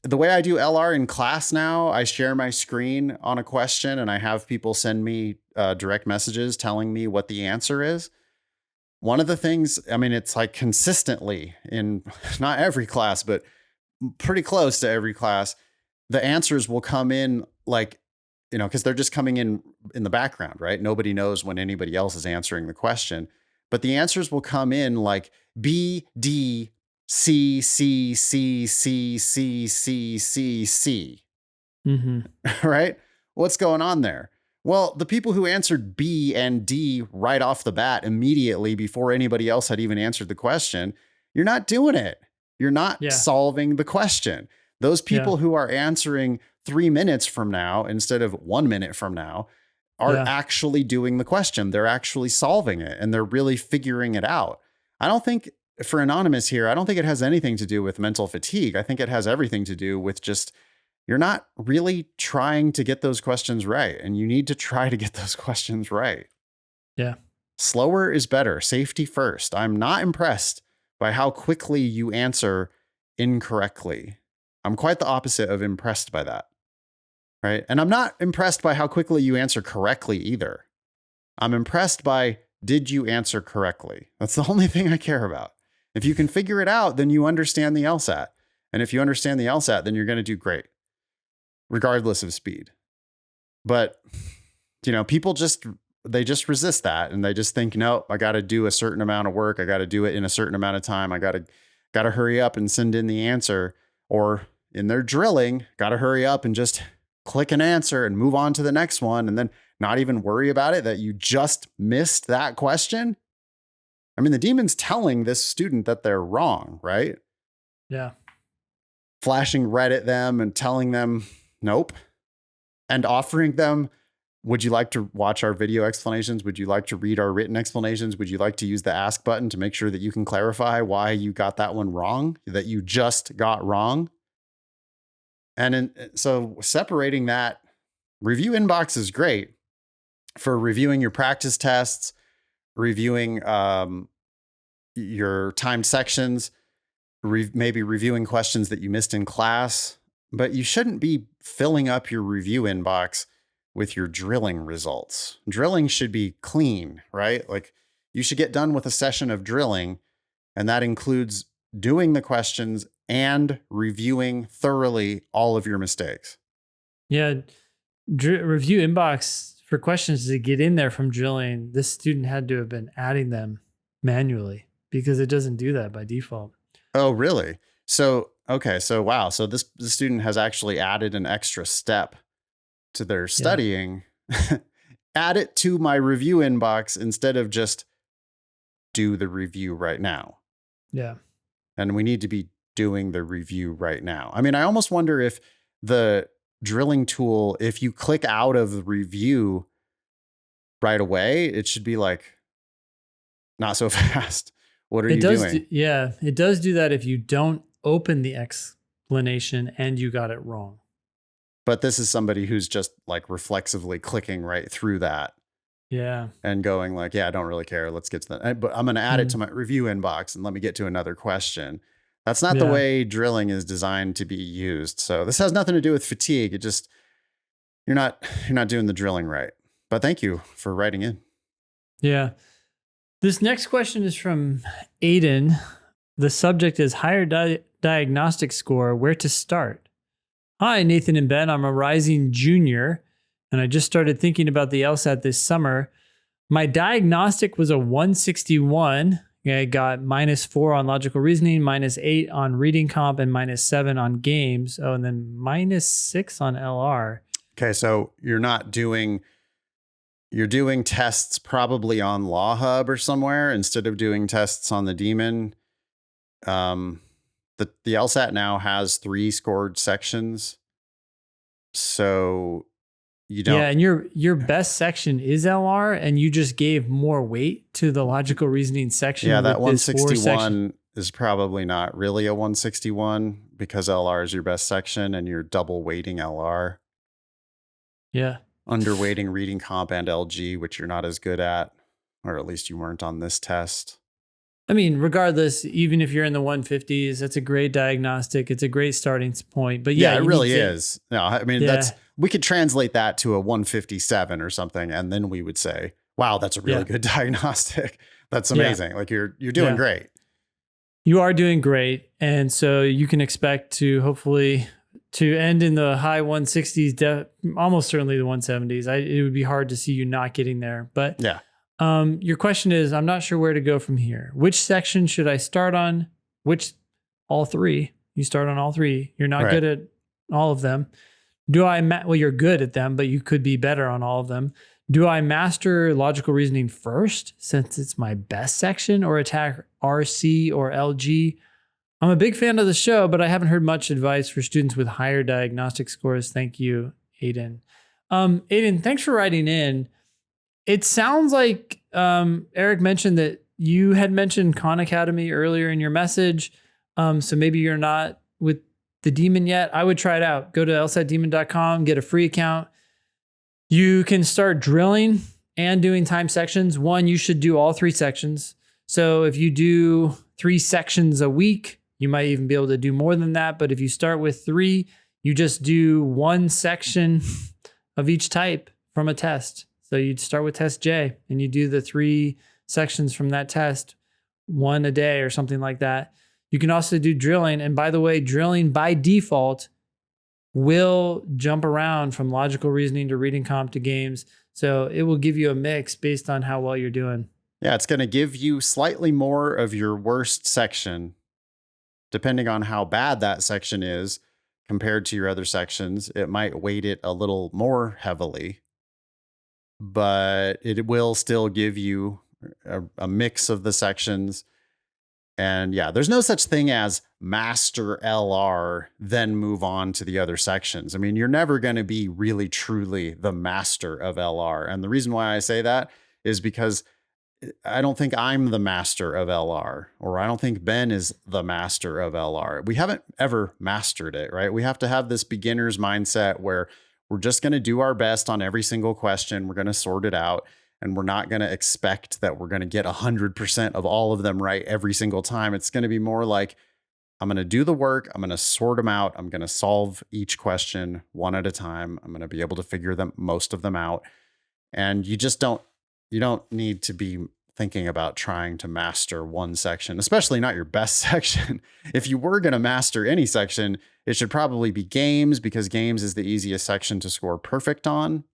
Speaker 2: The way I do LR in class now, I share my screen on a question and I have people send me direct messages telling me what the answer is. One of the things, I mean, it's like consistently in not every class, but pretty close to every class, the answers will come in like, because they're just coming in the background, right? Nobody knows when anybody else is answering the question, but the answers will come in like B, D, C, C, C, C, C, C, C, C,
Speaker 1: Mm-hmm.
Speaker 2: right? What's going on there? Well, the people who answered B and D right off the bat immediately before anybody else had even answered the question, you're not doing it. You're not
Speaker 1: Yeah.
Speaker 2: solving the question. Those people who are answering 3 minutes from now instead of 1 minute from now are actually doing the question. They're actually solving it and they're really figuring it out. I don't think, for Anonymous here, I don't think it has anything to do with mental fatigue. I think it has everything to do with just you're not really trying to get those questions right. And you need to try to get those questions right.
Speaker 1: Yeah.
Speaker 2: Slower is better. Safety first. I'm not impressed by how quickly you answer incorrectly. I'm quite the opposite of impressed by that. Right. And I'm not impressed by how quickly you answer correctly either. I'm impressed by, did you answer correctly? That's the only thing I care about. If you can figure it out, then you understand the LSAT. And if you understand the LSAT, then you're going to do great, regardless of speed. But, people they just resist that. And they just think, no, I got to do a certain amount of work. I got to do it in a certain amount of time. I got to hurry up and send in the answer. Or in their drilling, got to hurry up and just click an answer and move on to the next one. And then not even worry about it that you just missed that question. I mean, the demon's telling this student that they're wrong, right?
Speaker 1: Yeah.
Speaker 2: Flashing red at them and telling them, nope. And offering them, would you like to watch our video explanations? Would you like to read our written explanations? Would you like to use the ask button to make sure that you can clarify why you got that one wrong, that you just got wrong? And so separating that, review inbox is great for reviewing your practice tests, reviewing your timed sections, maybe reviewing questions that you missed in class. But you shouldn't be filling up your review inbox with your drilling results. Drilling should be clean, right? Like you should get done with a session of drilling, and that includes doing the questions and reviewing thoroughly all of your mistakes.
Speaker 1: Yeah. Review inbox for questions to get in there from drilling. This student had to have been adding them manually because it doesn't do that by default.
Speaker 2: Oh, really? So, okay. So, wow. So this student has actually added an extra step to their studying. Add it to my review inbox instead of just do the review right now.
Speaker 1: Yeah.
Speaker 2: And we need to be doing the review right now. I mean, I almost wonder if the drilling tool, if you click out of the review right away, it should be like, not so fast. What are you doing?
Speaker 1: It does do that if you don't open the explanation and you got it wrong.
Speaker 2: But this is somebody who's just like reflexively clicking right through that.
Speaker 1: Yeah.
Speaker 2: And going like, yeah, I don't really care. Let's get to that. But I'm going to add it to my review inbox and let me get to another question. That's not the way drilling is designed to be used. So this has nothing to do with fatigue. It just, you're not doing the drilling right. But thank you for writing in.
Speaker 1: Yeah. This next question is from Aiden. The subject is higher diagnostic score, where to start. Hi, Nathan and Ben. I'm a rising junior, and I just started thinking about the LSAT this summer. My diagnostic was a 161. I got -4 on logical reasoning, -8 on reading comp, and -7 on games. Oh, and then -6 on LR.
Speaker 2: Okay, so you're doing tests probably on Law Hub or somewhere instead of doing tests on the Demon. The LSAT now has 3 scored sections. So you don't.
Speaker 1: Yeah, and your best section is LR, and you just gave more weight to the logical reasoning section.
Speaker 2: Yeah, that 161 is probably not really a 161 because LR is your best section and you're double weighting LR.
Speaker 1: Yeah.
Speaker 2: Underweighting reading comp and LG, which you're not as good at, or at least you weren't on this test.
Speaker 1: I mean, regardless, even if you're in the 150s, that's a great diagnostic. It's a great starting point. But yeah,
Speaker 2: it really is. No, I mean, we could translate that to a 157 or something, and then we would say, wow, that's a really good diagnostic. That's amazing. Like you're doing great.
Speaker 1: You are doing great. And so you can expect to hopefully to end in the high 160s, almost certainly the 170s. It would be hard to see you not getting there. But
Speaker 2: yeah.
Speaker 1: Your question is, I'm not sure where to go from here. Which section should I start on? All 3. You start on all 3. You're not good at all of them. Well, you're good at them, but you could be better on all of them. Do I master logical reasoning first, since it's my best section, or attack RC or LG? I'm a big fan of the show, but I haven't heard much advice for students with higher diagnostic scores. Thank you, Aiden. Aiden, thanks for writing in. It sounds like Eric mentioned that you had mentioned Khan Academy earlier in your message. So maybe you're not with the Demon yet. I would try it out. Go to lsatdemon.com, get a free account. You can start drilling and doing time sections. One, you should do all 3 sections. So if you do 3 sections a week, you might even be able to do more than that. But if you start with 3, you just do 1 section of each type from a test. So you'd start with test J and you do the 3 sections from that test, 1 a day or something like that. You can also do drilling. And by the way, drilling by default will jump around from logical reasoning to reading comp to games. So it will give you a mix based on how well you're doing.
Speaker 2: Yeah, it's going to give you slightly more of your worst section, depending on how bad that section is compared to your other sections. It might weight it a little more heavily, but it will still give you a mix of the sections. And yeah, there's no such thing as master LR, then move on to the other sections. I mean, you're never going to be really, truly the master of LR. And the reason why I say that is because I don't think I'm the master of LR, or I don't think Ben is the master of LR. We haven't ever mastered it, right? We have to have this beginner's mindset where we're just going to do our best on every single question. We're going to sort it out, and we're not going to expect that we're going to get 100% of all of them right every single time. It's going to be more like, I'm going to do the work. I'm going to sort them out. I'm going to solve each question one at a time. I'm going to be able to figure most of them out. And you don't need to be thinking about trying to master one section, especially not your best section. If you were going to master any section, it should probably be games, because games is the easiest section to score perfect on.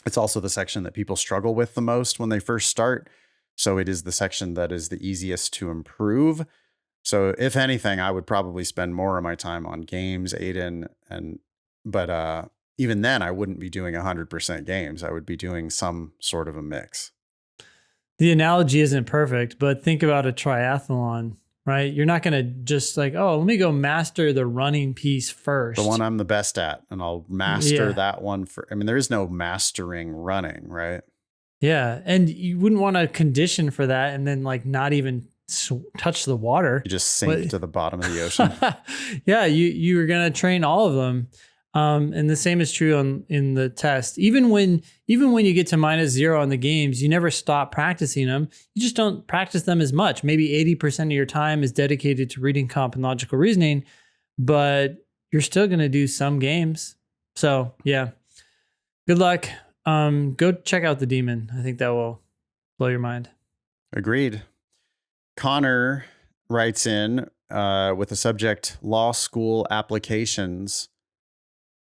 Speaker 2: It's also the section that people struggle with the most when they first start. So it is the section that is the easiest to improve. So if anything, I would probably spend more of my time on games, Aiden. But even then, I wouldn't be doing 100% games. I would be doing some sort of a mix.
Speaker 1: The analogy isn't perfect, but think about a triathlon. right? You're not going to just like, oh, let me go master the running piece first.
Speaker 2: The one I'm the best at, and I'll master that one for, I mean, there is no mastering running, right?
Speaker 1: Yeah. And you wouldn't want to condition for that and then like not even touch the water.
Speaker 2: You just sink to the bottom of the ocean.
Speaker 1: Yeah. You're going to train all of them. And the same is true in the test. Even when you get to -0 on the games, you never stop practicing them. You just don't practice them as much. Maybe 80% of your time is dedicated to reading, comp, and logical reasoning, but you're still going to do some games. So yeah, good luck. Go check out The Demon. I think that will blow your mind.
Speaker 2: Agreed. Connor writes in with the subject law school applications.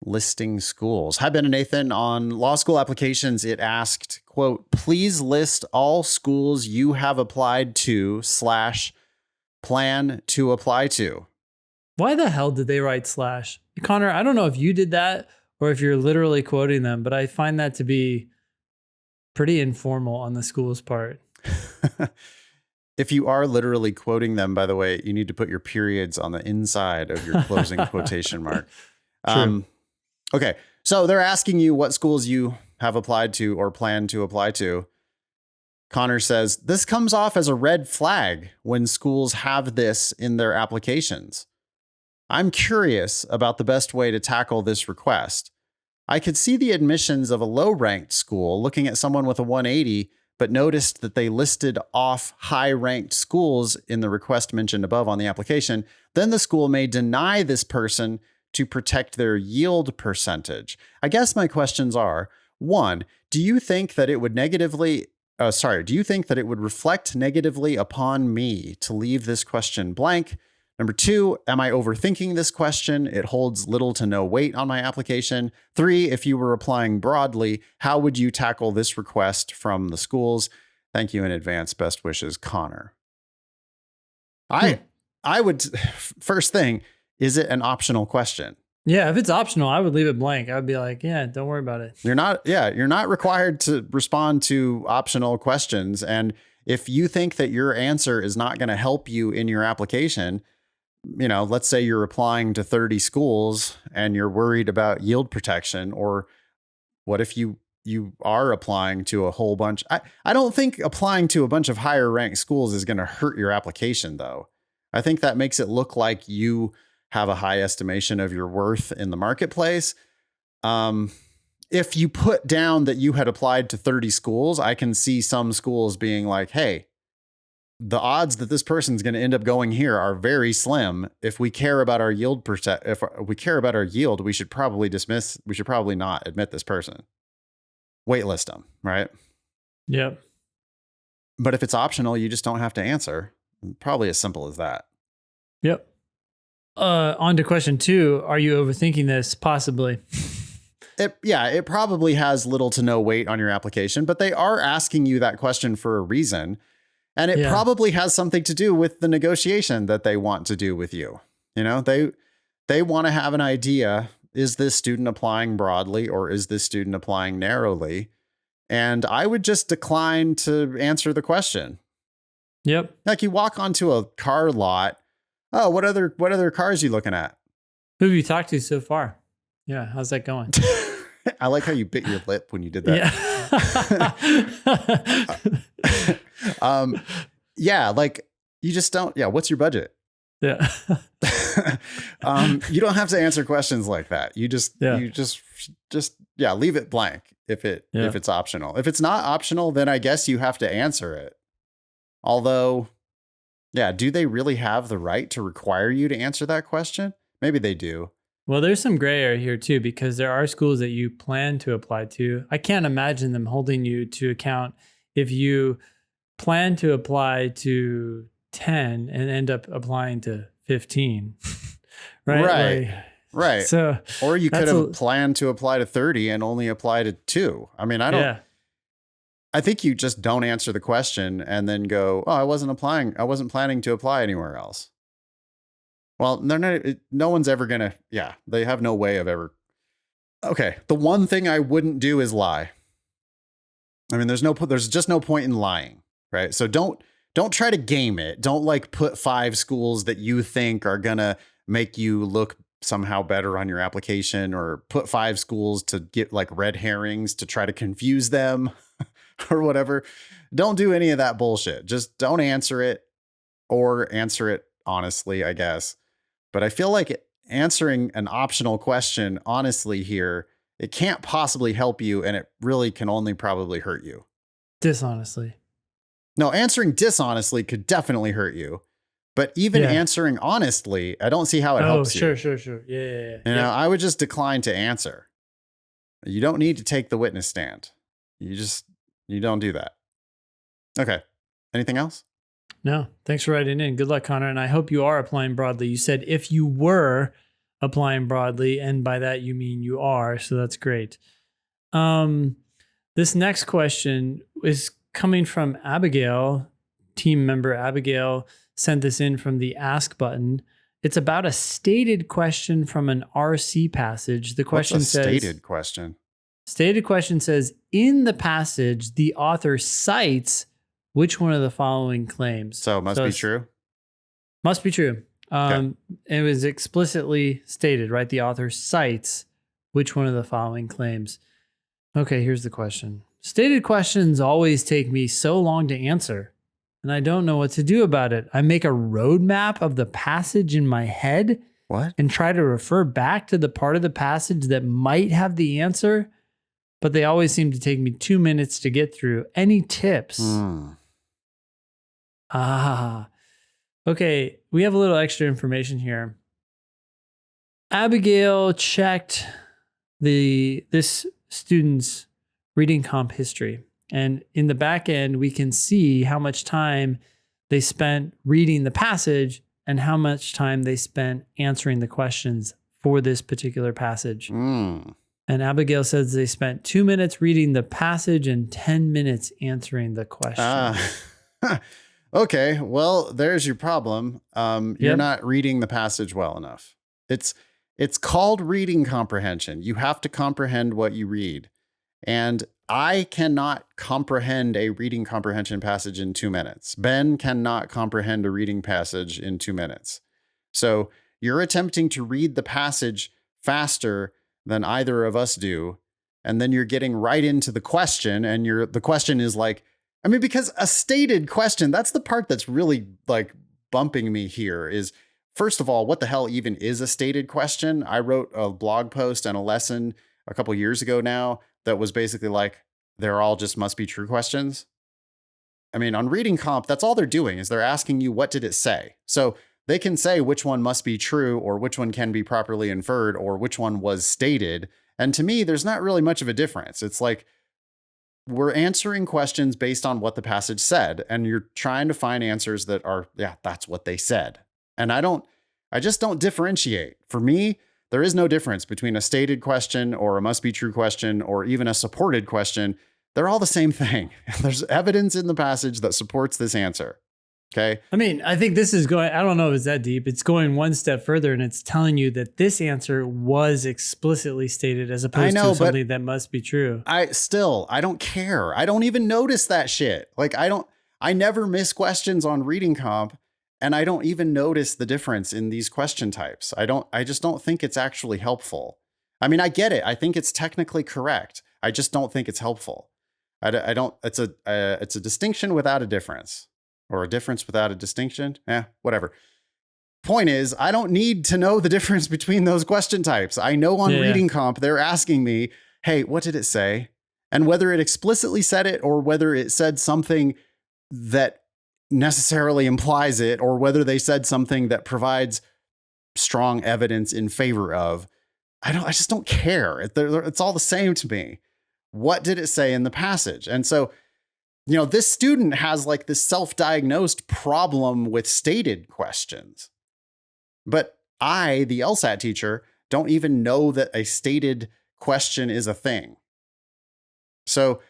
Speaker 2: Listing schools. Hi, Ben and Nathan. On law school applications, it asked, quote, please list all schools you have applied to / plan to apply to.
Speaker 1: Why the hell did they write /? Connor, I don't know if you did that or if you're literally quoting them, but I find that to be pretty informal on the school's part.
Speaker 2: If you are literally quoting them, by the way, you need to put your periods on the inside of your closing quotation mark.
Speaker 1: True.
Speaker 2: Okay, so they're asking you what schools you have applied to or plan to apply to. Connor says, this comes off as a red flag when schools have this in their applications. I'm curious about the best way to tackle this request. I could see the admissions of a low-ranked school looking at someone with a 180, but noticed that they listed off high-ranked schools in the request mentioned above on the application. Then the school may deny this person to protect their yield percentage. I guess my questions are, 1, do you think that it would reflect negatively upon me to leave this question blank? Number 2, am I overthinking this question? It holds little to no weight on my application. 3, if you were applying broadly, how would you tackle this request from the schools? Thank you in advance. Best wishes, Connor. I would, first thing, is it an optional question?
Speaker 1: Yeah, if it's optional, I would leave it blank. I would be like, yeah, don't worry about it.
Speaker 2: You're not required to respond to optional questions. And if you think that your answer is not going to help you in your application, let's say you're applying to 30 schools and you're worried about yield protection, or what if you are applying to a whole bunch? I don't think applying to a bunch of higher ranked schools is going to hurt your application, though. I think that makes it look like you have a high estimation of your worth in the marketplace. If you put down that you had applied to 30 schools, I can see some schools being like, hey, the odds that this person's going to end up going here are very slim. If we care about our yield, we should probably not admit this person. Waitlist them, right?
Speaker 1: Yep.
Speaker 2: But if it's optional, you just don't have to answer. Probably as simple as that.
Speaker 1: Yep. On to question 2. Are you overthinking this? Possibly.
Speaker 2: It probably has little to no weight on your application, but they are asking you that question for a reason. And it probably has something to do with the negotiation that they want to do with you. They want to have an idea. Is this student applying broadly or is this student applying narrowly? And I would just decline to answer the question.
Speaker 1: Yep.
Speaker 2: Like you walk onto a car lot. Oh, what other cars are you looking at?
Speaker 1: Who have you talked to so far? Yeah. How's that going?
Speaker 2: I like how you bit your lip when you did that.
Speaker 1: Yeah.
Speaker 2: Like you just don't. Yeah. What's your budget?
Speaker 1: Yeah.
Speaker 2: You don't have to answer questions like that. You just leave it blank if it's optional. If it's not optional, then I guess you have to answer it. Although, do they really have the right to require you to answer that question? Maybe they do.
Speaker 1: Well, there's some gray area here too, because there are schools that you plan to apply to. I can't imagine them holding you to account if you plan to apply to 10 and end up applying to 15. Right.
Speaker 2: Right.
Speaker 1: So,
Speaker 2: or you could have planned to apply to 30 and only apply to 2. I mean, I think you just don't answer the question and then go, oh, I wasn't planning to apply anywhere else. Well, no one's ever going to, they have no way of ever. Okay. The one thing I wouldn't do is lie. I mean, there's just no point in lying, right? So don't don't try to game it. Don't like put 5 schools that you think are going to make you look somehow better on your application, or put 5 schools to get like red herrings to try to confuse them or whatever. Don't do any of that bullshit. Just don't answer it, or answer it honestly, I guess. But I feel like answering an optional question honestly here, it can't possibly help you, and it really can only probably hurt you.
Speaker 1: Dishonestly.
Speaker 2: No, answering dishonestly could definitely hurt you. But even answering honestly, I don't see how it helps you.
Speaker 1: Sure. Yeah.
Speaker 2: You know, I would just decline to answer. You don't need to take the witness stand. You don't do that. Okay. Anything else?
Speaker 1: No, thanks for writing in. Good luck, Connor. And I hope you are applying broadly. You said if you were applying broadly, and by that you mean you are. So that's great. This next question is coming from Abigail. Team member Abigail sent this in from the Ask button. It's about a stated question from an RC passage. The question says,
Speaker 2: stated question?
Speaker 1: Stated question says, in the passage, the author cites which one of the following claims?
Speaker 2: So it must be true?
Speaker 1: Must be true. Okay. It was explicitly stated, right? The author cites which one of the following claims. Okay, here's the question. Stated questions always take me so long to answer, and I don't know what to do about it. I make a roadmap of the passage in my head.
Speaker 2: What?
Speaker 1: And try to refer back to the part of the passage that might have the answer, but they always seem to take me 2 minutes to get through. Any tips? Okay, we have a little extra information here. Abigail checked this student's reading comp history. And in the back end, we can see how much time they spent reading the passage and how much time they spent answering the questions for this particular passage. And Abigail says they spent 2 minutes reading the passage and 10 minutes answering the question.
Speaker 2: Okay, well, there's your problem. You're not reading the passage well enough. It's called reading comprehension. You have to comprehend what you read. And I cannot comprehend a reading comprehension passage in 2 minutes. Ben cannot comprehend a reading passage in 2 minutes. So you're attempting to read the passage faster than either of us do. And then you're getting right into the question. And the question is like, I mean, because a stated question, that's the part that's really like bumping me here is, first of all, what the hell even is a stated question? I wrote a blog post and a lesson a couple years ago now that was basically like, they're all just must be true questions. I mean, on reading comp, that's all they're doing is they're asking you, what did it say? So they can say which one must be true, or which one can be properly inferred, or which one was stated. And to me, there's not really much of a difference. It's like, we're answering questions based on what the passage said, and you're trying to find answers that are, that's what they said. And I just don't differentiate. For me, there is no difference between a stated question or a must be true question or even a supported question. They're all the same thing. There's evidence in the passage that supports this answer. Okay.
Speaker 1: I mean, I think this is going, I don't know if it's that deep. It's going one step further, and it's telling you that this answer was explicitly stated as opposed to something that must be true.
Speaker 2: I don't care. I don't even notice that shit. Like I never miss questions on reading comp, and I don't even notice the difference in these question types. I just don't think it's actually helpful. I mean, I get it. I think it's technically correct. I just don't think it's helpful. It's a distinction without a difference. Or a difference without a distinction. Whatever. Point is, I don't need to know the difference between those question types. I know on reading comp, they're asking me, hey, what did it say? And whether it explicitly said it or whether it said something that necessarily implies it, or whether they said something that provides strong evidence in favor of, I just don't care. It's all the same to me. What did it say in the passage? And so, you know, this student has like this self-diagnosed problem with stated questions. But I, the LSAT teacher, don't even know that a stated question is a thing. So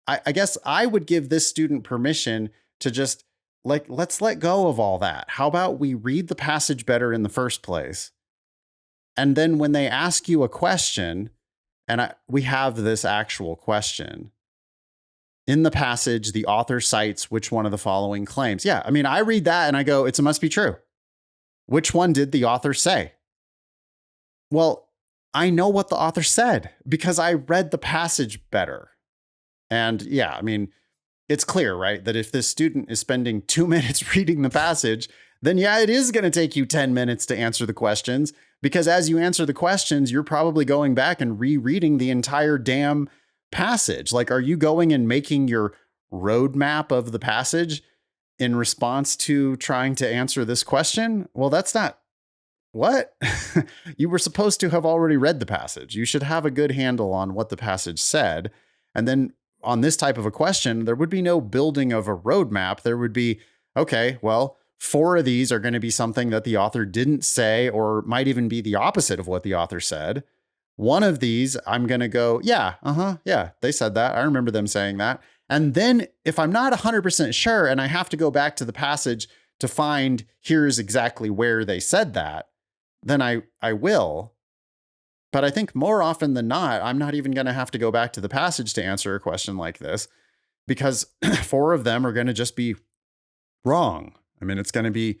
Speaker 2: I guess I would give this student permission to just like, let's let go of all that. How about we read the passage better in the first place? And then when they ask you a question, and we have this actual question, in the passage, the author cites which one of the following claims. Yeah, I mean, I read that and I go, it must be true. Which one did the author say? Well, I know what the author said because I read the passage better. And yeah, I mean, it's clear, right, that if this student is spending 2 minutes reading the passage, then yeah, it is going to take you 10 minutes to answer the questions, because as you answer the questions, you're probably going back and rereading the entire damn passage. Like, are you going and making your roadmap of the passage in response to trying to answer this question? Well, that's not what you were supposed to have already read the passage. You should have a good handle on what the passage said. And then on this type of a question, there would be no building of a roadmap. There would be, okay, well, 4 of these are going to be something that the author didn't say, or might even be the opposite of what the author said. One of these, I'm going to go, yeah, yeah, they said that. I remember them saying that. And then if I'm not 100% sure and I have to go back to the passage to find here's exactly where they said that, then I will. But I think more often than not, I'm not even going to have to go back to the passage to answer a question like this, because 4 of them are going to just be wrong. I mean, it's going to be,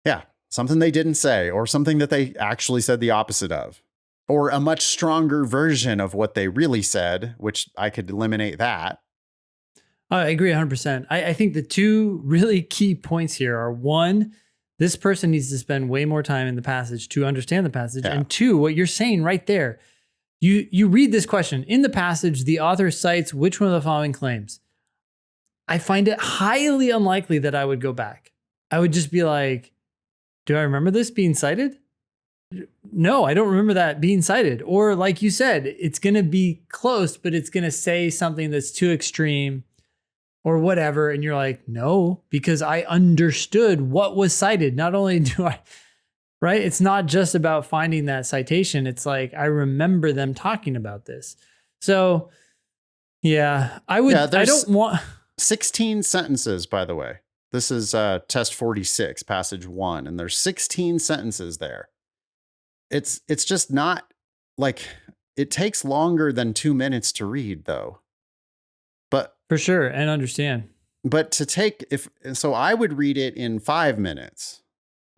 Speaker 2: yeah, something they didn't say, or something that they actually said the opposite of, or a much stronger version of what they really said, which I could eliminate that.
Speaker 1: I agree 100%. I think the 2 really key points here are, 1, this person needs to spend way more time in the passage to understand the passage.
Speaker 2: Yeah.
Speaker 1: And 2, what you're saying right there, you read this question. In the passage, the author cites which one of the following claims. I find it highly unlikely that I would go back. I would just be like, do I remember this being cited? No, I don't remember that being cited. Or like you said, it's going to be close, but it's going to say something that's too extreme or whatever. And you're like, no, because I understood what was cited. Not only do I, right? It's not just about finding that citation. It's like, I remember them talking about this. So yeah, I don't want
Speaker 2: 16 sentences, by the way. This is test 46, passage 1, and there's 16 sentences there. It's just not like, it takes longer than 2 minutes to read, though. But
Speaker 1: for sure, and understand.
Speaker 2: But to take, so I would read it in 5 minutes,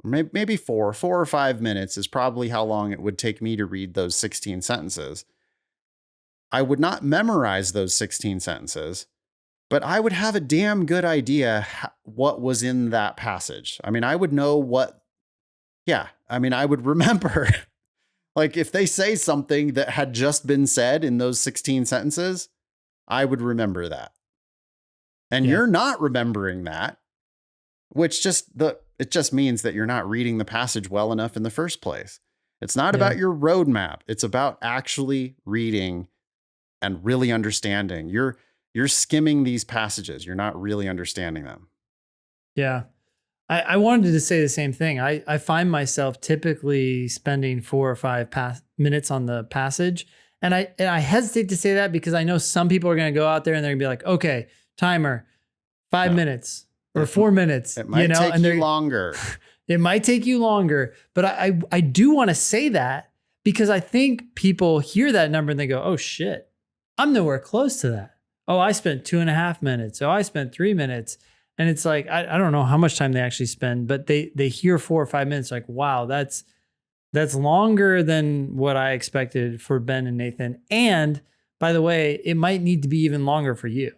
Speaker 2: maybe 4 or 5 minutes is probably how long it would take me to read those 16 sentences. I would not memorize those 16 sentences, but I would have a damn good idea what was in that passage. I mean, I would know I would remember. Like, if they say something that had just been said in those 16 sentences, I would remember that. And you're not remembering that, which it just means that you're not reading the passage well enough in the first place. It's not about your roadmap. It's about actually reading and really understanding. You're skimming these passages. You're not really understanding them.
Speaker 1: Yeah. I wanted to say the same thing. I find myself typically spending 4 or 5 minutes on the passage. And I hesitate to say that because I know some people are going to go out there and they're going to be like, okay, timer, 5 minutes or 4 minutes.
Speaker 2: It might take you longer.
Speaker 1: It might take you longer. But I do want to say that because I think people hear that number and they go, oh shit, I'm nowhere close to that. Oh, I spent 2.5 minutes. Oh, I spent 3 minutes. And it's like, I don't know how much time they actually spend, but they hear 4 or 5 minutes like, wow, that's longer than what I expected for Ben and Nathan. And by the way, it might need to be even longer for you.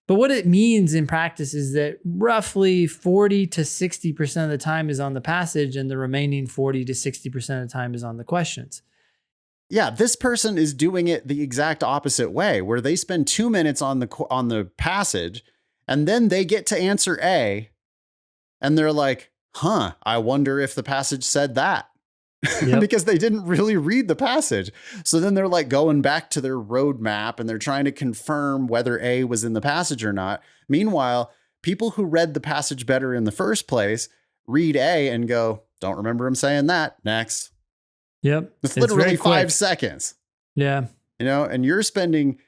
Speaker 1: But what it means in practice is that roughly 40 to 60% of the time is on the passage and the remaining 40 to 60% of the time is on the questions.
Speaker 2: Yeah, this person is doing it the exact opposite way, where they spend 2 minutes on the passage and then they get to answer A and they're like, I wonder if the passage said that. Yep. Because they didn't really read the passage. So then they're like going back to their roadmap and they're trying to confirm whether A was in the passage or not. Meanwhile, people who read the passage better in the first place read A and go, don't remember him saying that. Next.
Speaker 1: Yep.
Speaker 2: It's literally 5 seconds.
Speaker 1: Yeah.
Speaker 2: And you're spending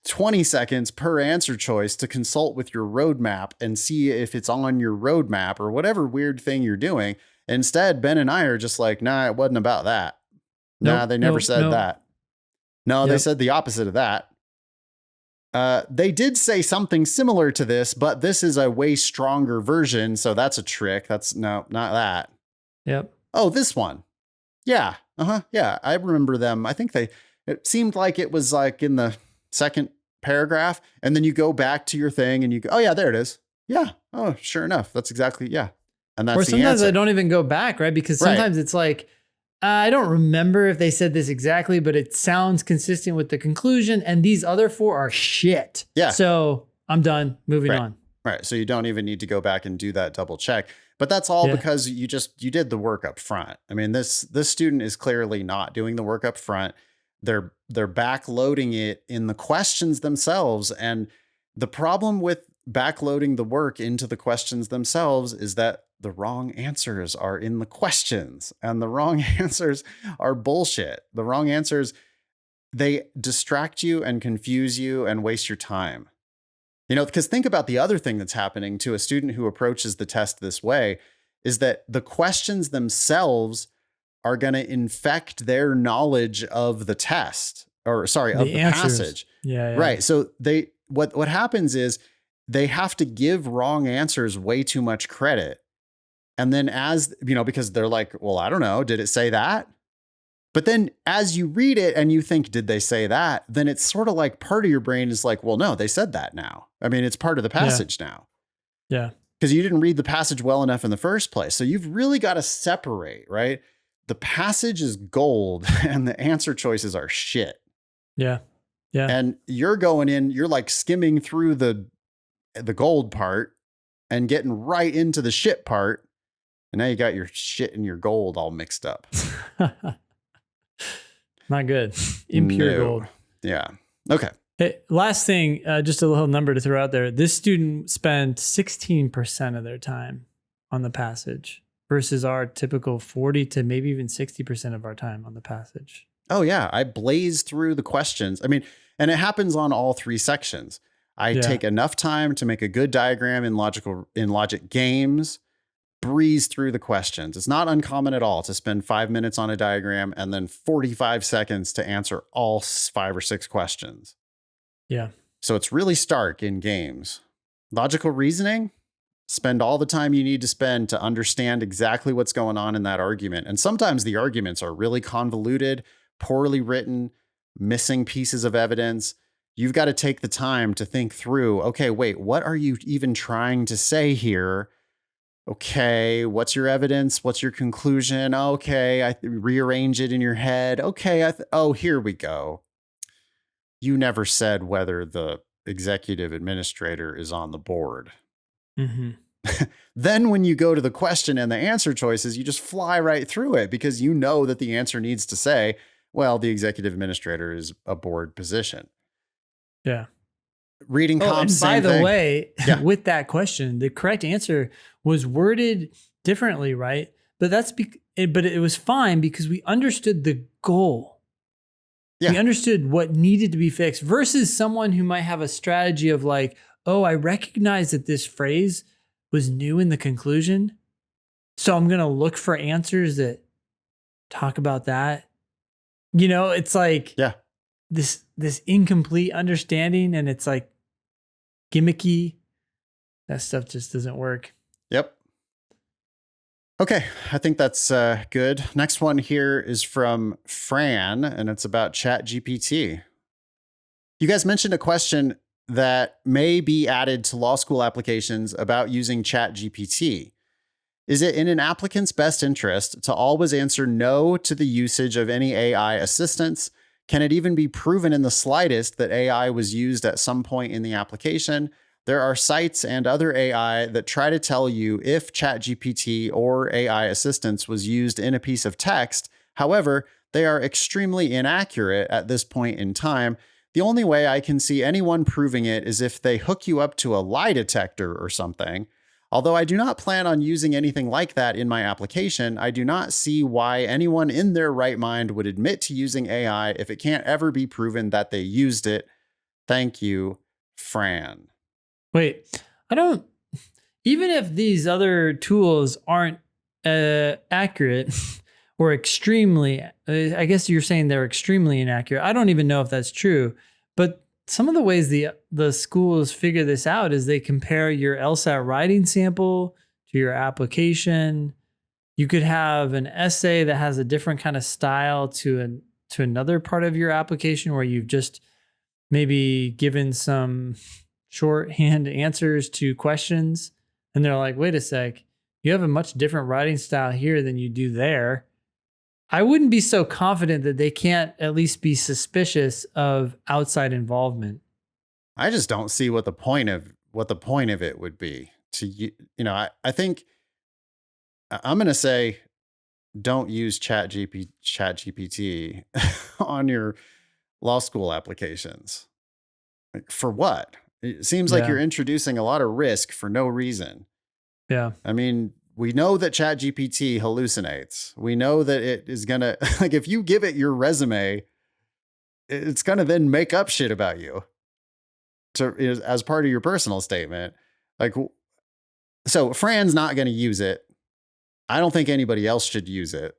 Speaker 2: 20 seconds per answer choice to consult with your roadmap and see if it's on your roadmap or whatever weird thing you're doing. Instead, Ben and I are just like, nah, it wasn't about that. Nah, they never said that. No, they said the opposite of that. They did say something similar to this, but this is a way stronger version. So that's a trick. That's no, not that.
Speaker 1: Yep.
Speaker 2: Oh, this one. Yeah. Yeah. I remember them. I think it seemed like it was like in the second paragraph. And then you go back to your thing and you go, oh, yeah, there it is. Yeah. Oh, sure enough. That's exactly. Yeah. And that's
Speaker 1: or
Speaker 2: the
Speaker 1: sometimes
Speaker 2: answer.
Speaker 1: I don't even go back, right? Because sometimes it's like, I don't remember if they said this exactly, but it sounds consistent with the conclusion. And these other 4 are shit.
Speaker 2: Yeah.
Speaker 1: So I'm done. Moving on.
Speaker 2: Right. So you don't even need to go back and do that double check. But that's all because you did the work up front. I mean, this student is clearly not doing the work up front. They're backloading it in the questions themselves. And the problem with backloading the work into the questions themselves is that the wrong answers are in the questions, and the wrong answers are bullshit. The wrong answers, they distract you and confuse you and waste your time. You know, because think about the other thing that's happening to a student who approaches the test this way is that the questions themselves are going to infect their knowledge of the test, or sorry, of the passage.
Speaker 1: Yeah.
Speaker 2: Right. So what happens is they have to give wrong answers way too much credit. And then as, you know, because they're like, well, I don't know, did it say that? But then as you read it and you think, did they say that? Then it's sort of like part of your brain is like, well, no, they said that now. I mean, it's part of the passage now.
Speaker 1: Yeah.
Speaker 2: Because you didn't read the passage well enough in the first place. So you've really got to separate, right? The passage is gold and the answer choices are shit.
Speaker 1: Yeah. Yeah.
Speaker 2: And you're going in, you're like skimming through the gold part and getting right into the shit part. And now you got your shit and your gold all mixed up.
Speaker 1: Not good. Impure gold.
Speaker 2: Yeah. Okay.
Speaker 1: Hey, last thing, just a little number to throw out there. This student spent 16% of their time on the passage versus our typical 40 to maybe even 60% of our time on the passage.
Speaker 2: Oh, yeah. I blazed through the questions. I mean, and it happens on all 3 sections. I take enough time to make a good diagram in logic games, breeze through the questions. It's not uncommon at all to spend 5 minutes on a diagram and then 45 seconds to answer all 5 or 6 questions.
Speaker 1: Yeah.
Speaker 2: So it's really stark in games. Logical reasoning, spend all the time you need to spend to understand exactly what's going on in that argument. And sometimes the arguments are really convoluted, poorly written, missing pieces of evidence. You've got to take the time to think through, okay, wait, what are you even trying to say here? Okay, what's your evidence? What's your conclusion? Okay, I rearrange it in your head. Okay, here we go. You never said whether the executive administrator is on the board.
Speaker 1: Mm-hmm.
Speaker 2: Then when you go to the question and the answer choices, you just fly right through it because you know that the answer needs to say, well, the executive administrator is a board position.
Speaker 1: Yeah.
Speaker 2: Reading comps.
Speaker 1: And by the way, with that question, the correct answer was worded differently, right? But but it was fine because we understood the goal. Yeah. We understood what needed to be fixed versus someone who might have a strategy of like, oh, I recognize that this phrase was new in the conclusion. So I'm going to look for answers that talk about that. You know, it's like this incomplete understanding, and it's like gimmicky. That stuff just doesn't work.
Speaker 2: Yep. Okay, I think that's good. Next one here is from Fran, and it's about ChatGPT. You guys mentioned a question that may be added to law school applications about using ChatGPT. Is it in an applicant's best interest to always answer no to the usage of any AI assistance? Can it even be proven in the slightest that AI was used at some point in the application? There are sites and other AI that try to tell you if ChatGPT or AI assistance was used in a piece of text. However, they are extremely inaccurate at this point in time. The only way I can see anyone proving it is if they hook you up to a lie detector or something. Although I do not plan on using anything like that in my application, I do not see why anyone in their right mind would admit to using AI if it can't ever be proven that they used it. Thank you, Fran.
Speaker 1: Wait, even if these other tools aren't accurate or extremely, I guess you're saying they're extremely inaccurate. I don't even know if that's true, but some of the ways the schools figure this out is they compare your LSAT writing sample to your application. You could have an essay that has a different kind of style to another part of your application where you've just maybe given some shorthand answers to questions. And they're like, wait a sec, you have a much different writing style here than you do there. I wouldn't be so confident that they can't at least be suspicious of outside involvement.
Speaker 2: I just don't see what the point of it would be I think I'm going to say don't use ChatGPT on your law school applications. Like, for what? It seems like you're introducing a lot of risk for no reason.
Speaker 1: Yeah.
Speaker 2: I mean, we know that ChatGPT hallucinates. We know that it is going to, like, if you give it your resume, it's going to then make up shit about you as part of your personal statement. Like, so Fran's not going to use it. I don't think anybody else should use it.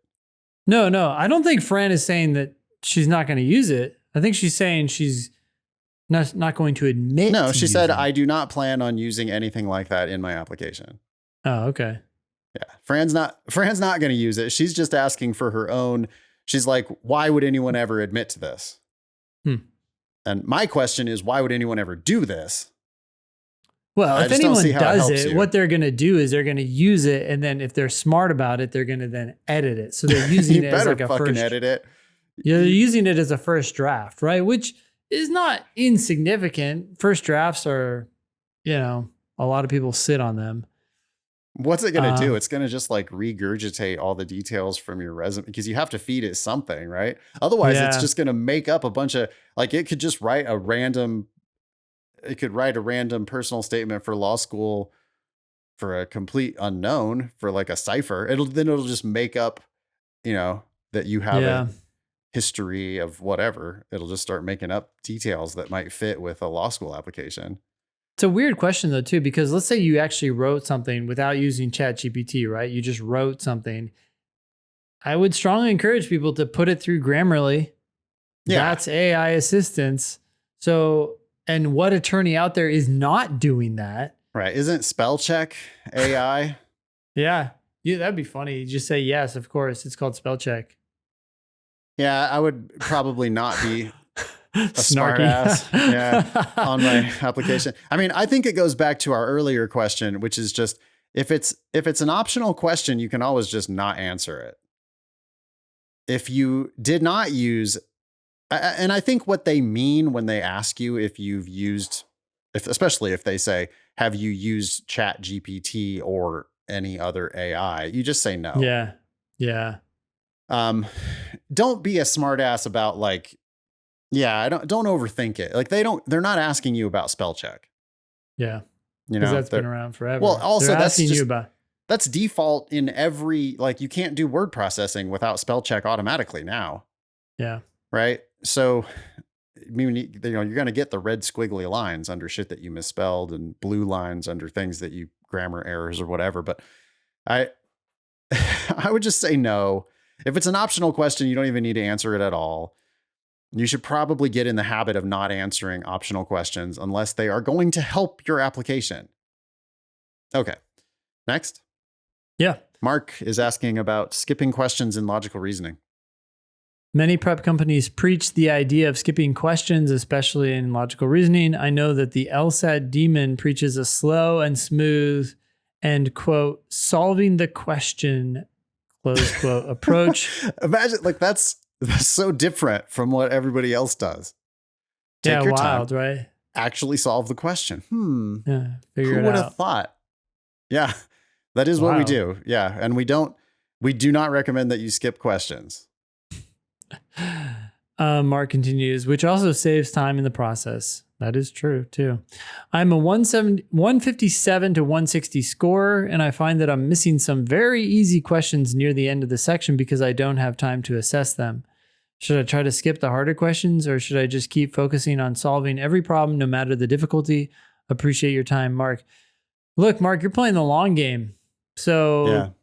Speaker 1: No, I don't think Fran is saying that she's not going to use it. I think she's saying she's not going to admit.
Speaker 2: No, she said,
Speaker 1: it.
Speaker 2: I do not plan on using anything like that in my application.
Speaker 1: Oh, okay.
Speaker 2: Yeah. Fran's not going to use it. She's just asking for her own. She's like, why would anyone ever admit to this? And my question is, why would anyone ever do this?
Speaker 1: Well, if anyone does it, what they're going to do is they're going to use it. And then if they're smart about it, they're going to then edit it. So they're using it as like a first
Speaker 2: edit it.
Speaker 1: Yeah, they're using it as a first draft, right? Which is not insignificant. First drafts are, a lot of people sit on them.
Speaker 2: What's it going to do? It's going to just like regurgitate all the details from your resume because you have to feed it something, right? Otherwise, it's just going to make up a bunch of, like, it could just write a random personal statement for law school for a complete unknown for like a cipher. It'll just make up, that you have a history of whatever. It'll just start making up details that might fit with a law school application.
Speaker 1: It's a weird question though, too, because let's say you actually wrote something without using ChatGPT, right? You just wrote something. I would strongly encourage people to put it through Grammarly. Yeah. That's AI assistance. So, and what attorney out there is not doing that?
Speaker 2: Right. Isn't spell check AI?
Speaker 1: Yeah, that'd be funny. You just say, yes, of course. It's called spell check.
Speaker 2: Yeah, I would probably not be a smart ass on my application. I mean, I think it goes back to our earlier question, which is just if it's an optional question, you can always just not answer it. If you did not use, and I think what they mean when they ask you especially if they say, have you used ChatGPT or any other AI, you just say no.
Speaker 1: Yeah. Yeah.
Speaker 2: Don't be a smart ass about like, don't overthink it. Like they're not asking you about spell check.
Speaker 1: Yeah. Because that's been around forever.
Speaker 2: Well, also that's default in every, like you can't do word processing without spell check automatically now.
Speaker 1: Yeah.
Speaker 2: Right. So, I mean, you're going to get the red squiggly lines under shit that you misspelled and blue lines under things that you grammar errors or whatever. But I would just say no. If it's an optional question, you don't even need to answer it at all. You should probably get in the habit of not answering optional questions unless they are going to help your application. Okay. Next.
Speaker 1: Yeah.
Speaker 2: Mark is asking about skipping questions in logical reasoning.
Speaker 1: Many prep companies preach the idea of skipping questions, especially in logical reasoning. I know that the LSAT demon preaches a slow and smooth and, quote, solving the question, close quote, approach.
Speaker 2: Imagine, like, that's so different from what everybody else does.
Speaker 1: Take your time, right?
Speaker 2: Actually solve the question.
Speaker 1: Yeah, figure it out.
Speaker 2: Who would have thought? Yeah, that is what we do. Yeah, and we do not recommend that you skip questions.
Speaker 1: Mark continues, which also saves time in the process. That is true too. I'm a 157 to 160 scorer, and I find that I'm missing some very easy questions near the end of the section because I don't have time to assess them. Should I try to skip the harder questions, or should I just keep focusing on solving every problem no matter the difficulty? Appreciate your time, Mark. Look, Mark, you're playing the long game. So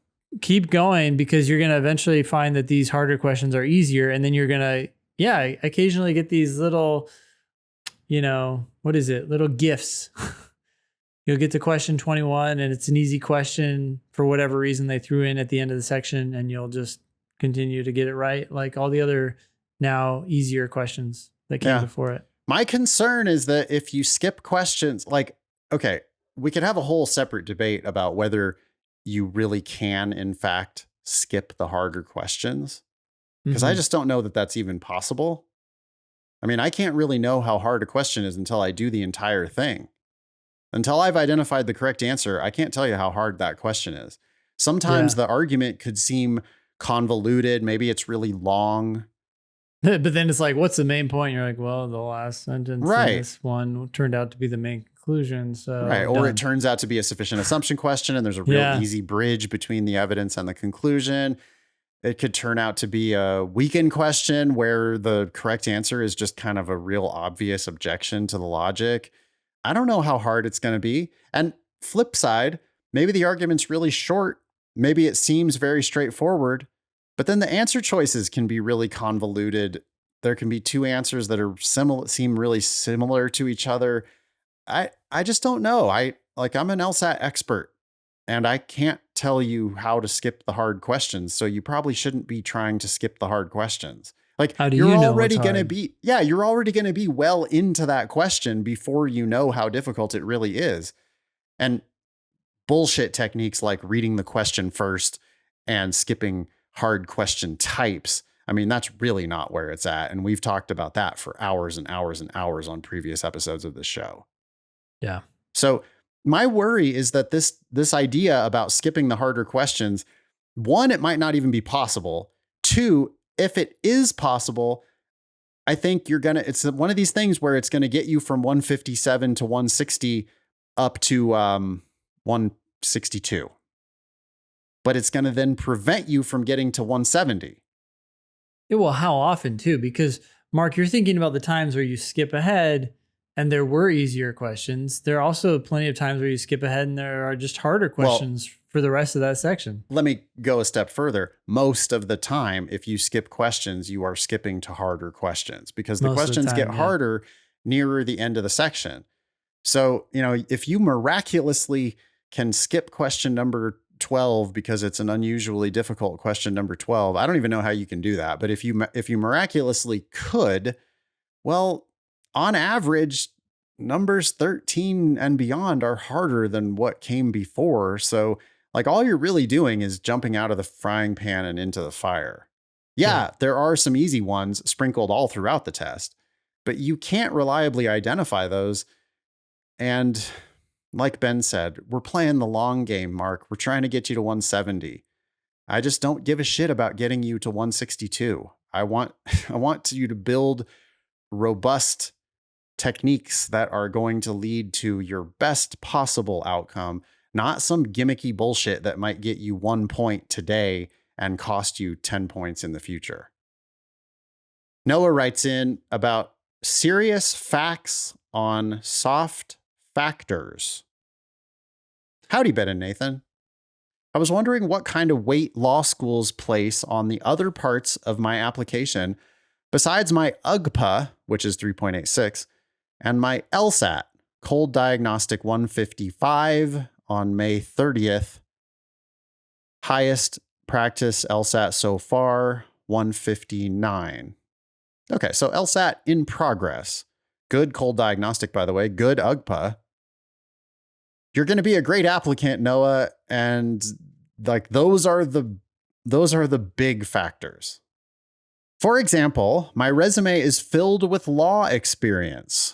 Speaker 1: keep going, because you're going to eventually find that these harder questions are easier. And then you're going to, occasionally get these little what is it? Little gifts. You'll get to question 21 and it's an easy question for whatever reason they threw in at the end of the section, and you'll just continue to get it right. Like all the other now easier questions that came before it.
Speaker 2: My concern is that if you skip questions, okay, we could have a whole separate debate about whether you really can, in fact, skip the harder questions. Because I just don't know that that's even possible. I mean, I can't really know how hard a question is until I do the entire thing. Until I've identified the correct answer, I can't tell you how hard that question is. Sometimes the argument could seem convoluted. Maybe it's really long.
Speaker 1: But then it's like, what's the main point? You're like, well, the last sentence in this one turned out to be the main conclusion. So
Speaker 2: or it turns out to be a sufficient assumption question, and there's a real easy bridge between the evidence and the conclusion. It could turn out to be a weakened question where the correct answer is just kind of a real obvious objection to the logic. I don't know how hard it's going to be. And flip side, maybe the argument's really short. Maybe it seems very straightforward, but then the answer choices can be really convoluted. There can be two answers that are seem really similar to each other. I just don't know. I'm an LSAT expert, and I can't tell you how to skip the hard questions. So you probably shouldn't be trying to skip the hard questions. You're already going to be well into that question before you know how difficult it really is. And bullshit techniques like reading the question first and skipping hard question types, I mean, that's really not where it's at. And we've talked about that for hours and hours and hours on previous episodes of this show.
Speaker 1: Yeah.
Speaker 2: So my worry is that this idea about skipping the harder questions, one, it might not even be possible. Two, if it is possible, I think it's one of these things where it's going to get you from 157 to 160 up to 162. But it's going to then prevent you from getting to 170.
Speaker 1: Yeah, well, how often too? Because Mark, you're thinking about the times where you skip ahead and there were easier questions. There are also plenty of times where you skip ahead and there are just harder questions for the rest of that section.
Speaker 2: Let me go a step further. Most of the time, if you skip questions, you are skipping to harder questions because the questions get harder nearer the end of the section. So, if you miraculously can skip question number 12 because it's an unusually difficult question number 12, I don't even know how you can do that. But if you miraculously could, well, on average, numbers 13 and beyond are harder than what came before. So all you're really doing is jumping out of the frying pan and into the fire. Yeah, there are some easy ones sprinkled all throughout the test, but you can't reliably identify those. And like Ben said, we're playing the long game, Mark. We're trying to get you to 170. I just don't give a shit about getting you to 162. I want you to build robust techniques that are going to lead to your best possible outcome, not some gimmicky bullshit that might get you 1 point today and cost you 10 points in the future. Noah writes in about serious facts on soft factors. Howdy, Ben and Nathan. I was wondering what kind of weight law schools place on the other parts of my application besides my UGPA, which is 3.86, and my LSAT, cold diagnostic 155 on May 30th. Highest practice LSAT so far, 159. Okay, so LSAT in progress. Good cold diagnostic, by the way. Good UGPA. You're going to be a great applicant, Noah, and those are the big factors. For example, my resume is filled with law experience.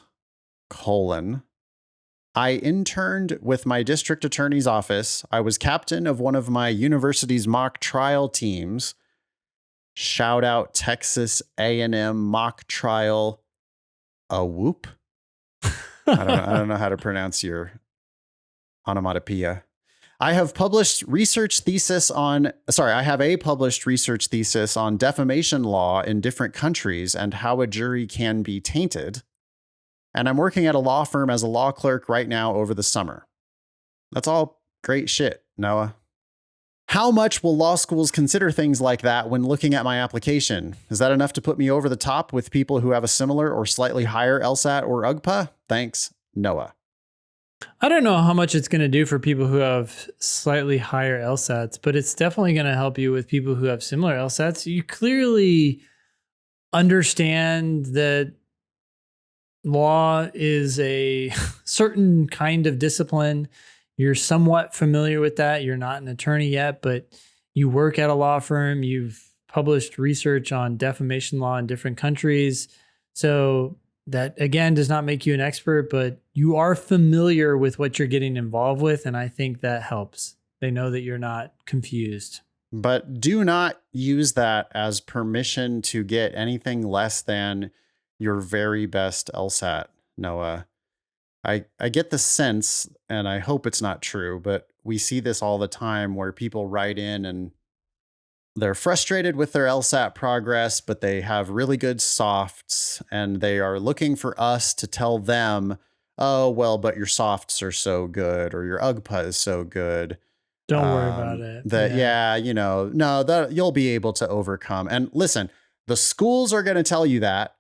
Speaker 2: I interned with my district attorney's office. I was captain of one of my university's mock trial teams. Shout out Texas A&M mock trial. A whoop. I don't know how to pronounce your onomatopoeia. I have a published research thesis on defamation law in different countries and how a jury can be tainted. And I'm working at a law firm as a law clerk right now over the summer. That's all great shit, Noah. How much will law schools consider things like that when looking at my application? Is that enough to put me over the top with people who have a similar or slightly higher LSAT or UGPA? Thanks, Noah.
Speaker 1: I don't know how much it's going to do for people who have slightly higher LSATs, but it's definitely going to help you with people who have similar LSATs. You clearly understand that law is a certain kind of discipline. You're somewhat familiar with that. You're not an attorney yet, but you work at a law firm. You've published research on defamation law in different countries. So that again does not make you an expert, but you are familiar with what you're getting involved with. And I think that helps. They know that you're not confused.
Speaker 2: But do not use that as permission to get anything less than your very best LSAT, Noah. I get the sense, and I hope it's not true, but we see this all the time where people write in and they're frustrated with their LSAT progress, but they have really good softs and they are looking for us to tell them, oh, well, but your softs are so good or your UGPA is so good.
Speaker 1: Don't worry about it.
Speaker 2: Yeah, no, that you'll be able to overcome. And listen, the schools are going to tell you that.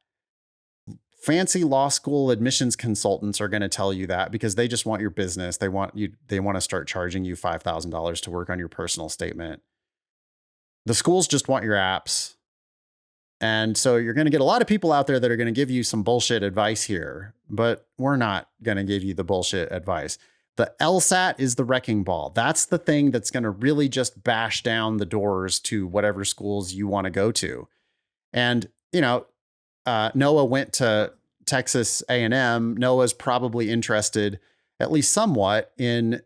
Speaker 2: Fancy law school admissions consultants are going to tell you that because they just want your business. They want to start charging you $5,000 to work on your personal statement. The schools just want your apps. And so you're going to get a lot of people out there that are going to give you some bullshit advice here, but we're not going to give you the bullshit advice. The LSAT is the wrecking ball. That's the thing that's going to really just bash down the doors to whatever schools you want to go to. And, Noah went to Texas A&M. Noah's probably interested, at least somewhat, in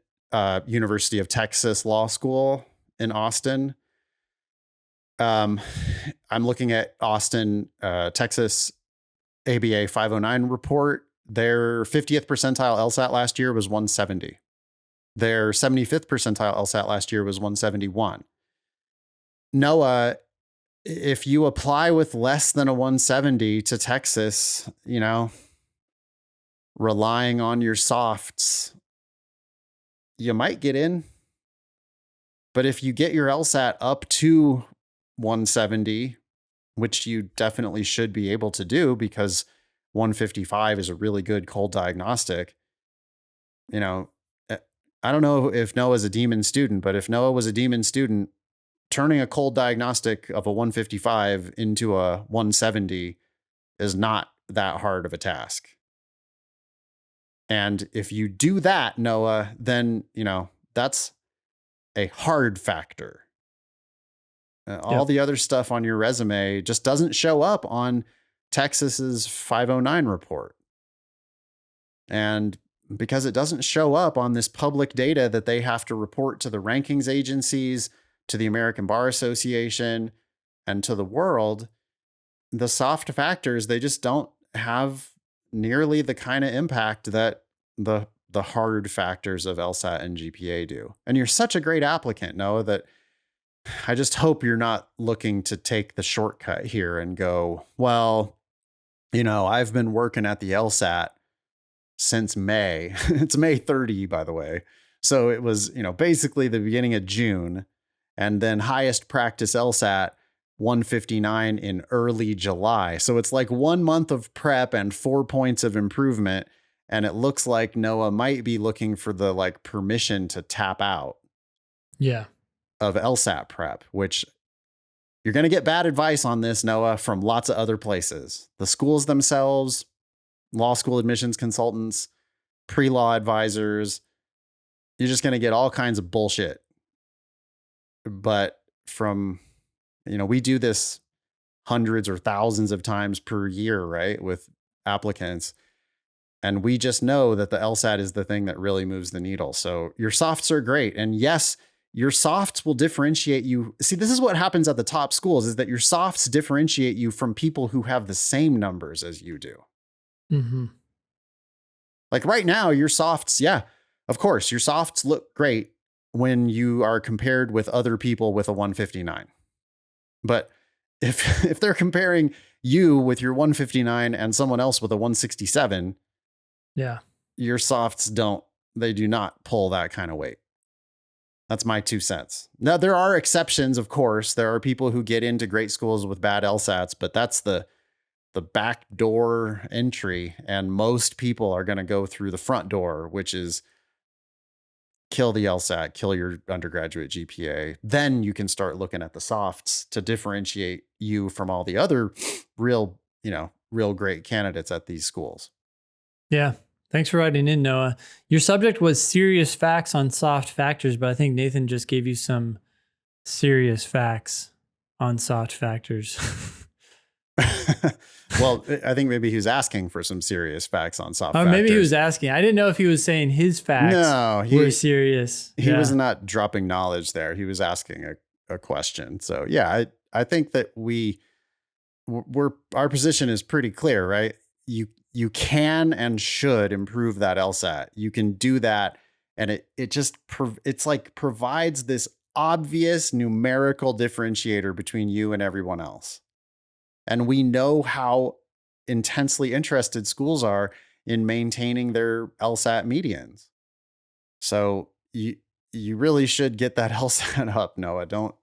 Speaker 2: University of Texas Law School in Austin. I'm looking at Austin, Texas ABA 509 report. Their 50th percentile LSAT last year was 170. Their 75th percentile LSAT last year was 171. Noah, if you apply with less than a 170 to Texas, relying on your softs, you might get in. But if you get your LSAT up to 170, which you definitely should be able to do because 155 is a really good cold diagnostic. I don't know if Noah's a demon student, but if Noah was a demon student, turning a cold diagnostic of a 155 into a 170 is not that hard of a task. And if you do that, Noah, then, that's a hard factor. All the other stuff on your resume just doesn't show up on Texas's 509 report. And because it doesn't show up on this public data that they have to report to the rankings agencies, to the American Bar Association, and to the world, the soft factors, they just don't have nearly the kind of impact that the hard factors of LSAT and GPA do. And you're such a great applicant, Noah, that I just hope you're not looking to take the shortcut here and go, well, I've been working at the LSAT since May. It's May 30, by the way. So it was, basically the beginning of June. And then highest practice LSAT 159 in early July. So it's like 1 month of prep and 4 points of improvement. And it looks like Noah might be looking for the permission to tap out.
Speaker 1: Yeah.
Speaker 2: Of LSAT prep, which you're going to get bad advice on this, Noah, from lots of other places. The schools themselves, law school admissions consultants, pre-law advisors. You're just going to get all kinds of bullshit. But from, we do this hundreds or thousands of times per year, right? With applicants. And we just know that the LSAT is the thing that really moves the needle. So your softs are great. And yes, your softs will differentiate you. See, this is what happens at the top schools is that your softs differentiate you from people who have the same numbers as you do.
Speaker 1: Mm-hmm.
Speaker 2: Like right now, your softs, yeah, of course, your softs look great when you are compared with other people with a 159. But if they're comparing you with your 159 and someone else with a 167,
Speaker 1: yeah,
Speaker 2: your softs do not pull that kind of weight. That's my 2 cents. Now, there are exceptions, of course. There are people who get into great schools with bad LSATs, but that's the back door entry. And most people are going to go through the front door, which is kill the LSAT, kill your undergraduate GPA. Then you can start looking at the softs to differentiate you from all the other real, real great candidates at these schools.
Speaker 1: Yeah. Thanks for writing in, Noah. Your subject was serious facts on soft factors, but I think Nathan just gave you some serious facts on soft factors.
Speaker 2: Well, I think maybe he was asking for some serious facts on soft
Speaker 1: Or
Speaker 2: factors.
Speaker 1: maybe he was asking. I didn't know if he was saying his facts were serious.
Speaker 2: He was not dropping knowledge there. He was asking a question. So yeah, I think that our position is pretty clear, right? You can and should improve that LSAT. You can do that. And it's like provides this obvious numerical differentiator between you and everyone else. And we know how intensely interested schools are in maintaining their LSAT medians. So you really should get that LSAT up, Noah. Don't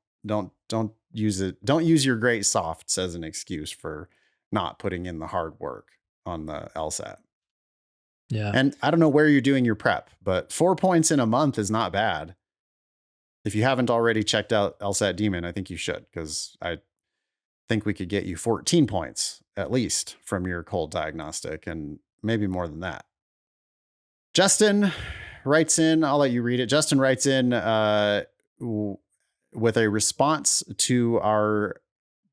Speaker 2: use it. Don't use your great softs as an excuse for not putting in the hard work on the LSAT.
Speaker 1: Yeah.
Speaker 2: And I don't know where you're doing your prep, but 4 points in a month is not bad. If you haven't already checked out LSAT Demon, I think you should, because I think we could get you 14 points at least from your cold diagnostic, and maybe more than that. Justin writes in, I'll let you read it. Justin writes in with a response to our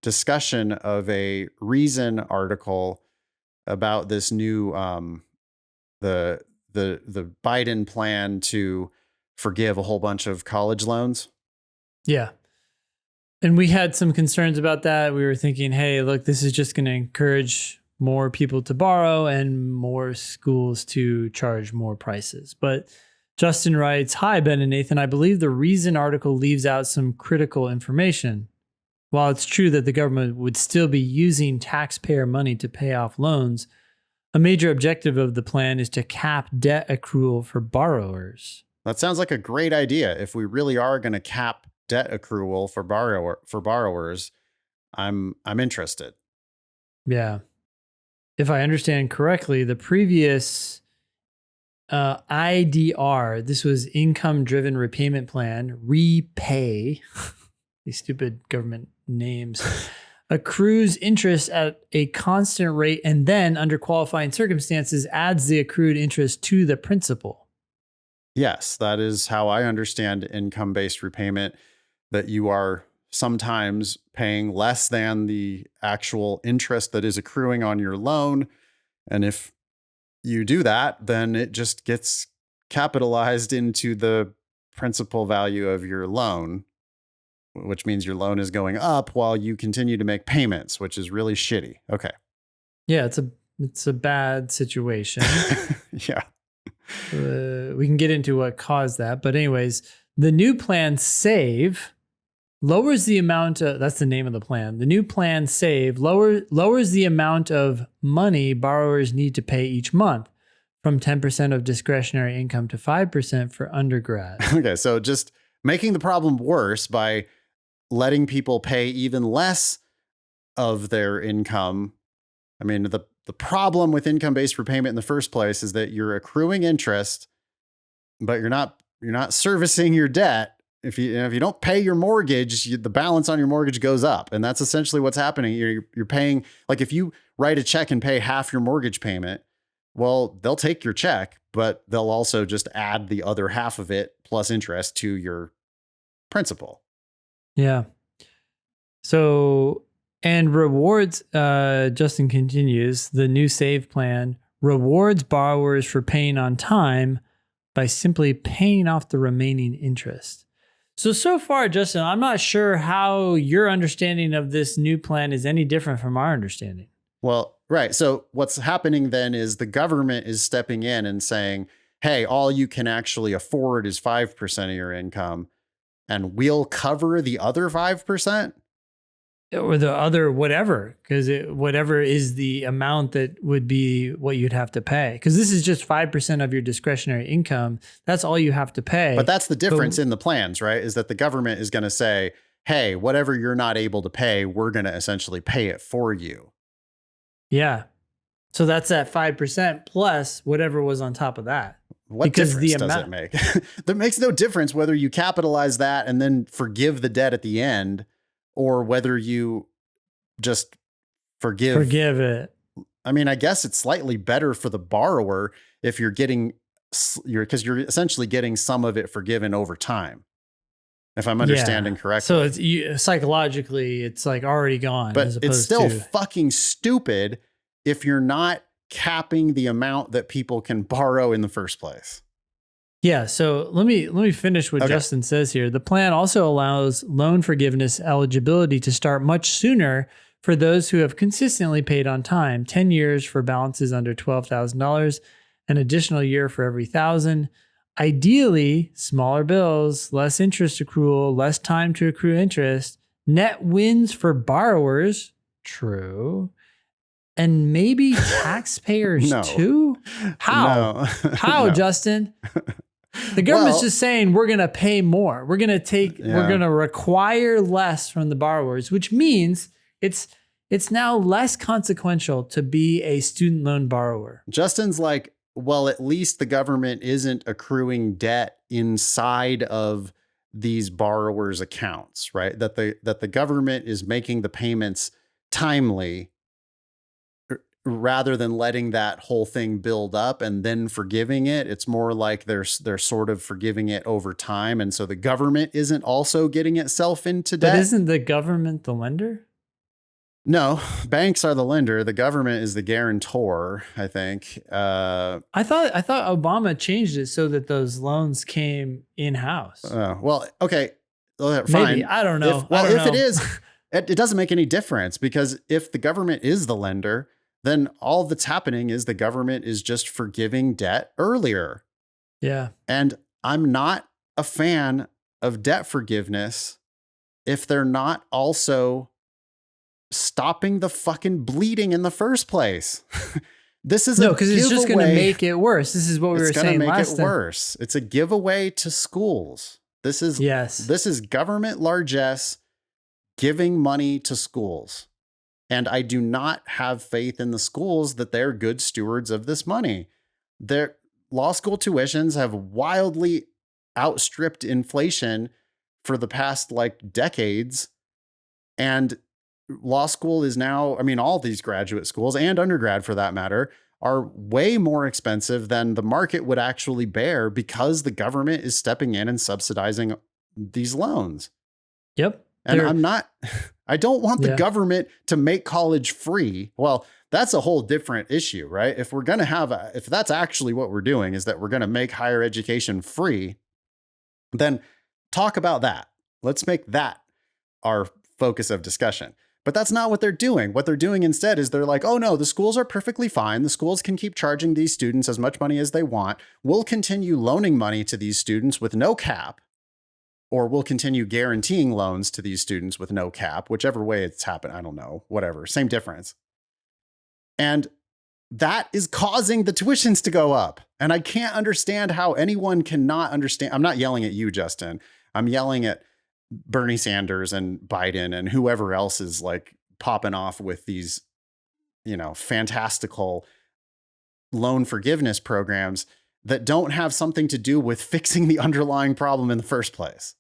Speaker 2: discussion of a Reason article about this new the Biden plan to forgive a whole bunch of college loans.
Speaker 1: Yeah. And we had some concerns about that. We were thinking, hey, look, this is just going to encourage more people to borrow and more schools to charge more prices. But Justin writes, hi, Ben and Nathan. I believe the Reason article leaves out some critical information. While it's true that the government would still be using taxpayer money to pay off loans, a major objective of the plan is to cap debt accrual for borrowers.
Speaker 2: That sounds like a great idea. If we really are going to cap debt accrual for borrowers, I'm interested.
Speaker 1: Yeah. If I understand correctly, the previous IDR, this was income driven repayment plan, repay, these stupid government names, accrues interest at a constant rate and then, under qualifying circumstances, adds the accrued interest to the principal.
Speaker 2: Yes, that is how I understand income-based repayment, that you are sometimes paying less than the actual interest that is accruing on your loan. And if you do that, then it just gets capitalized into the principal value of your loan, which means your loan is going up while you continue to make payments, which is really shitty. Okay.
Speaker 1: Yeah, it's a bad situation.
Speaker 2: Yeah.
Speaker 1: We can get into what caused that. But anyways, the new plan Save lowers the amount of, that's the name of the plan. The new plan Save lowers the amount of money borrowers need to pay each month from 10% of discretionary income to 5% for undergrad.
Speaker 2: Okay, so just making the problem worse by letting people pay even less of their income. I mean, the problem with income-based repayment in the first place is that you're accruing interest, but you're not servicing your debt. If you don't pay your mortgage, the balance on your mortgage goes up, and that's essentially what's happening. You're paying, like, if you write a check and pay half your mortgage payment, well, they'll take your check, but they'll also just add the other half of it plus interest to your principal.
Speaker 1: Yeah. So, and rewards, Justin continues, the new Save plan rewards borrowers for paying on time by simply paying off the remaining interest. So far, Justin, I'm not sure how your understanding of this new plan is any different from our understanding.
Speaker 2: Well, right. So what's happening then is the government is stepping in and saying, hey, all you can actually afford is 5% of your income, and we'll cover the other 5%.
Speaker 1: or the other whatever, because whatever is the amount that would be what you'd have to pay. Because this is just 5% of your discretionary income. That's all you have to pay.
Speaker 2: But that's the difference in the plans, right? Is that the government is going to say, hey, whatever you're not able to pay, we're going to essentially pay it for you.
Speaker 1: Yeah. So that's at 5% plus whatever was on top of that.
Speaker 2: What difference does it make? There makes no difference whether you capitalize that and then forgive the debt at the end, or whether you just forgive
Speaker 1: it.
Speaker 2: I mean, I guess it's slightly better for the borrower if you're because you're essentially getting some of it forgiven over time, if I'm understanding correctly.
Speaker 1: So it's psychologically, it's like already gone.
Speaker 2: But it's still fucking stupid if you're not capping the amount that people can borrow in the first place.
Speaker 1: Yeah, so let me finish what Justin says here. The plan also allows loan forgiveness eligibility to start much sooner for those who have consistently paid on time. 10 years for balances under $12,000, an additional year for every $1,000. Ideally, smaller bills, less interest accrual, less time to accrue interest, net wins for borrowers, true, and maybe taxpayers too? How?
Speaker 2: No.
Speaker 1: How,
Speaker 2: No.
Speaker 1: Justin? The government's just saying we're going to pay more. We're going to require less from the borrowers, which means it's now less consequential to be a student loan borrower.
Speaker 2: Justin's like, well, at least the government isn't accruing debt inside of these borrowers' accounts, right? That the government is making the payments timely rather than letting that whole thing build up and then forgiving it. It's more like they're sort of forgiving it over time. And so the government isn't also getting itself into debt.
Speaker 1: But isn't the government the lender?
Speaker 2: No, banks are the lender. The government is the guarantor, I think.
Speaker 1: I thought Obama changed it so that those loans came in-house.
Speaker 2: Well, okay. Fine.
Speaker 1: Maybe. I don't know.
Speaker 2: If it is, it doesn't make any difference, because if the government is the lender, then all that's happening is the government is just forgiving debt earlier.
Speaker 1: Yeah.
Speaker 2: And I'm not a fan of debt forgiveness if they're not also stopping the fucking bleeding in the first place. This is
Speaker 1: because it's just going to make it worse. This is what we were saying last time.
Speaker 2: It's going to make it worse. It's a giveaway to schools. This is government largesse giving money to schools. And I do not have faith in the schools that they're good stewards of this money. Their law school tuitions have wildly outstripped inflation for the past decades. And law school is now, all these graduate schools and undergrad for that matter are way more expensive than the market would actually bear, because the government is stepping in and subsidizing these loans.
Speaker 1: Yep.
Speaker 2: And I don't want the government to make college free. Well, that's a whole different issue, right? If we're going to if that's actually what we're doing, is that we're going to make higher education free, then talk about that. Let's make that our focus of discussion. But that's not what they're doing. What they're doing instead is they're like, oh no, the schools are perfectly fine. The schools can keep charging these students as much money as they want. We'll continue loaning money to these students with no cap. Or we'll continue guaranteeing loans to these students with no cap, whichever way it's happened. I don't know, whatever, same difference. And that is causing the tuitions to go up. And I can't understand how anyone cannot understand. I'm not yelling at you, Justin. I'm yelling at Bernie Sanders and Biden and whoever else is popping off with these, fantastical loan forgiveness programs that don't have something to do with fixing the underlying problem in the first place.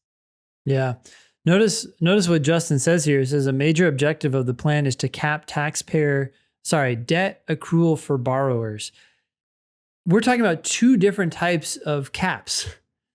Speaker 1: Yeah. Notice what Justin says here. It says a major objective of the plan is to cap debt accrual for borrowers. We're talking about two different types of caps.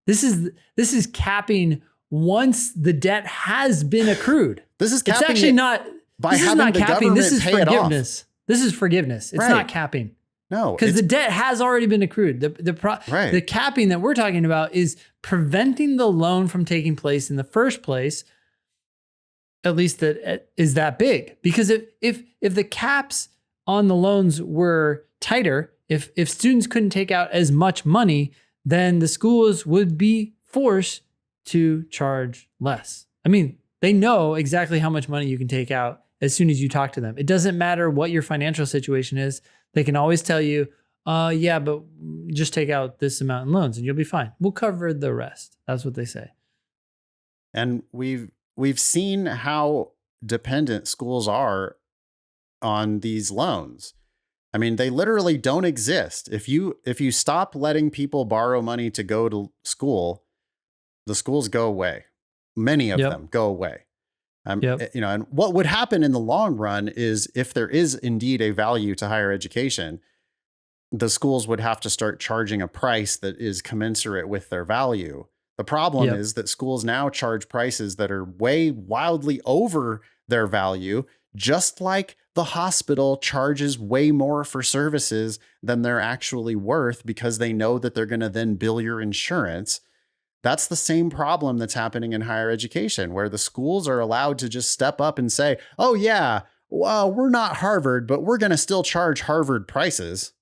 Speaker 1: This is capping once the debt has been accrued.
Speaker 2: This is capping.
Speaker 1: It's actually not
Speaker 2: by having the government
Speaker 1: this is
Speaker 2: pay
Speaker 1: forgiveness.
Speaker 2: It off.
Speaker 1: This is forgiveness. It's not capping.
Speaker 2: No,
Speaker 1: because the debt has already been accrued. The capping that we're talking about is preventing the loan from taking place in the first place. At least that is that big. Because if the caps on the loans were tighter, if students couldn't take out as much money, then the schools would be forced to charge less. They know exactly how much money you can take out as soon as you talk to them. It doesn't matter what your financial situation is. They can always tell you, yeah, but just take out this amount in loans and you'll be fine. We'll cover the rest. That's what they say.
Speaker 2: And we've seen how dependent schools are on these loans. I mean, they literally don't exist. If you stop letting people borrow money to go to school, the schools go away. Many of them go away. And what would happen in the long run is, if there is indeed a value to higher education, the schools would have to start charging a price that is commensurate with their value. The problem is that schools now charge prices that are way wildly over their value, just like the hospital charges way more for services than they're actually worth because they know that they're going to then bill your insurance. That's the same problem that's happening in higher education, where the schools are allowed to just step up and say, oh yeah, well, we're not Harvard, but we're going to still charge Harvard prices.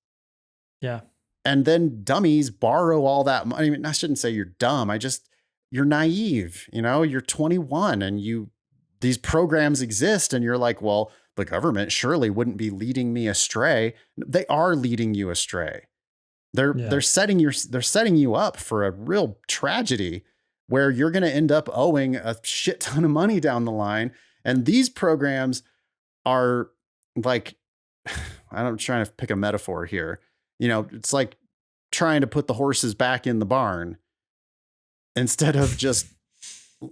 Speaker 1: Yeah.
Speaker 2: And then dummies borrow all that money. I mean, I shouldn't say you're dumb. You're naive. You're 21 and these programs exist and you're like, well, the government surely wouldn't be leading me astray. They are leading you astray. They're setting you up for a real tragedy where you're going to end up owing a shit ton of money down the line. And these programs are like, I'm trying to pick a metaphor here. It's like trying to put the horses back in the barn instead of just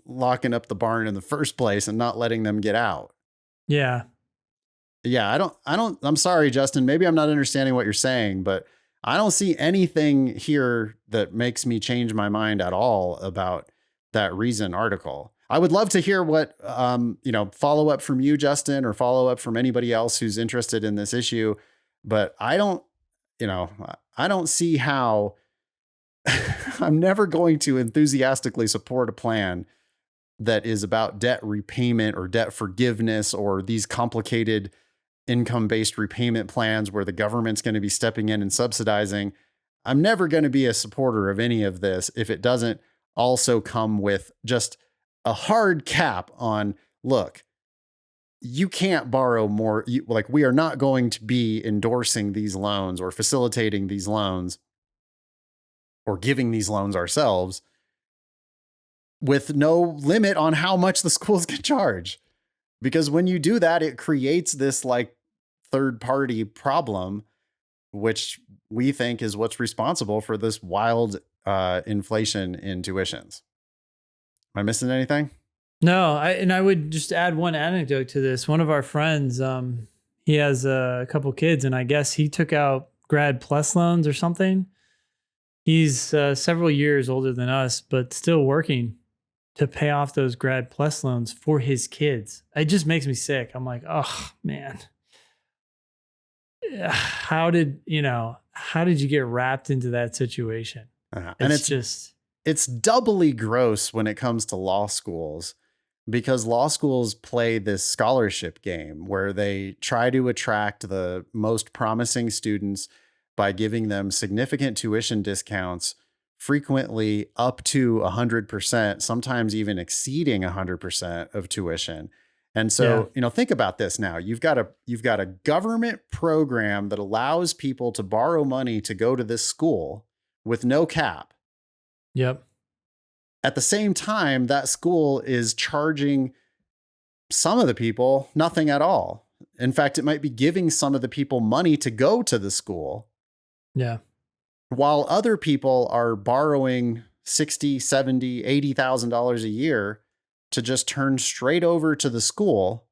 Speaker 2: locking up the barn in the first place and not letting them get out.
Speaker 1: Yeah.
Speaker 2: Yeah. I'm sorry, Justin. Maybe I'm not understanding what you're saying, but I don't see anything here that makes me change my mind at all about that Reason article. I would love to hear what, follow up from you, Justin, or follow up from anybody else who's interested in this issue. But I don't see how. I'm never going to enthusiastically support a plan that is about debt repayment or debt forgiveness or these complicated income-based repayment plans where the government's going to be stepping in and subsidizing. I'm never going to be a supporter of any of this if it doesn't also come with just a hard cap on, look, you can't borrow more. We are not going to be endorsing these loans or facilitating these loans or giving these loans ourselves with no limit on how much the schools can charge. Because when you do that, it creates this like third party problem, which we think is what's responsible for this wild inflation in tuitions. Am I missing anything?
Speaker 1: No, I would just add one anecdote to this. One of our friends, he has a couple kids, and I guess he took out Grad Plus loans or something. He's several years older than us, but still working to pay off those Grad Plus loans for his kids. It just makes me sick. I'm like, oh man, how did you get wrapped into that situation?
Speaker 2: And it's doubly gross when it comes to law schools, because law schools play this scholarship game where they try to attract the most promising students by giving them significant tuition discounts, frequently up to 100%, sometimes even exceeding 100% of tuition. And so, think about this now. You've got a government program that allows people to borrow money to go to this school with no cap.
Speaker 1: Yep.
Speaker 2: At the same time, that school is charging some of the people nothing at all. In fact, it might be giving some of the people money to go to the school.
Speaker 1: Yeah.
Speaker 2: While other people are borrowing $60,000, $70,000, $80,000 a year to just turn straight over to the school.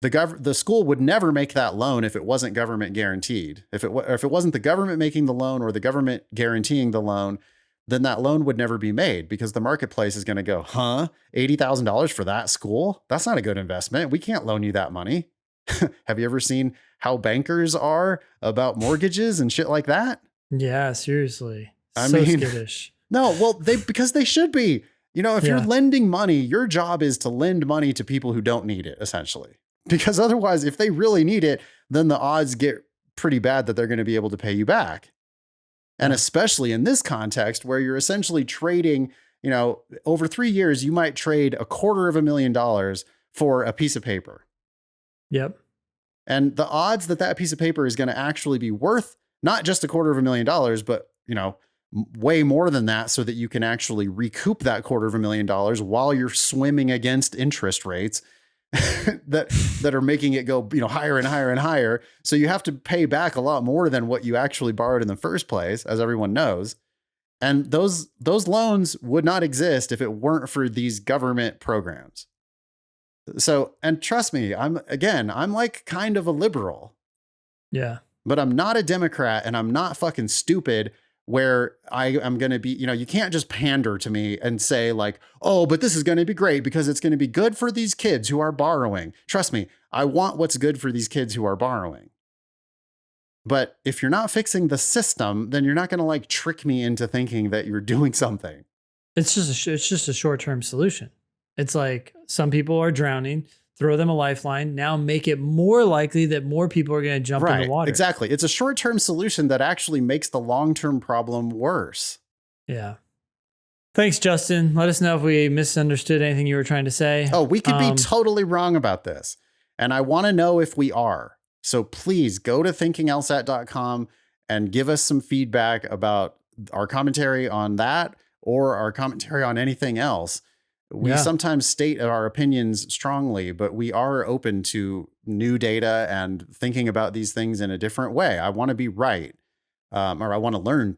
Speaker 2: The school would never make that loan if it wasn't government guaranteed. If it wasn't the government making the loan or the government guaranteeing the loan, then that loan would never be made, because the marketplace is going to go, $80,000 for that school? That's not a good investment. We can't loan you that money. Have you ever seen how bankers are about mortgages and shit like that?
Speaker 1: Yeah, seriously.
Speaker 2: I mean,
Speaker 1: skittish.
Speaker 2: No, well, because they should be. If you're lending money, your job is to lend money to people who don't need it, essentially. Because otherwise, if they really need it, then the odds get pretty bad that they're going to be able to pay you back. And especially in this context where you're essentially trading over 3 years, you might trade $250,000 for a piece of paper.
Speaker 1: Yep.
Speaker 2: And the odds that piece of paper is going to actually be worth not just $250,000, but, way more than that, so that you can actually recoup that $250,000 while you're swimming against interest rates that are making it go, higher and higher and higher. So you have to pay back a lot more than what you actually borrowed in the first place, as everyone knows. And those loans would not exist if it weren't for these government programs. So, and trust me, I'm like kind of a liberal.
Speaker 1: Yeah.
Speaker 2: But I'm not a Democrat, and I'm not fucking stupid where I am going to be, you can't just pander to me and say like, oh, but this is going to be great because it's going to be good for these kids who are borrowing. Trust me, I want what's good for these kids who are borrowing. But if you're not fixing the system, then you're not going to like trick me into thinking that you're doing something.
Speaker 1: It's just a short-term solution. It's like some people are drowning, throw them a lifeline, now make it more likely that more people are going to jump in the water.
Speaker 2: Exactly. It's a short-term solution that actually makes the long-term problem worse.
Speaker 1: Yeah. Thanks, Justin. Let us know if we misunderstood anything you were trying to say.
Speaker 2: Oh, we could be totally wrong about this. And I want to know if we are. So please go to thinkinglsat.com and give us some feedback about our commentary on that or our commentary on anything else. We sometimes state our opinions strongly, but we are open to new data and thinking about these things in a different way. I want to be right, or I want to learn,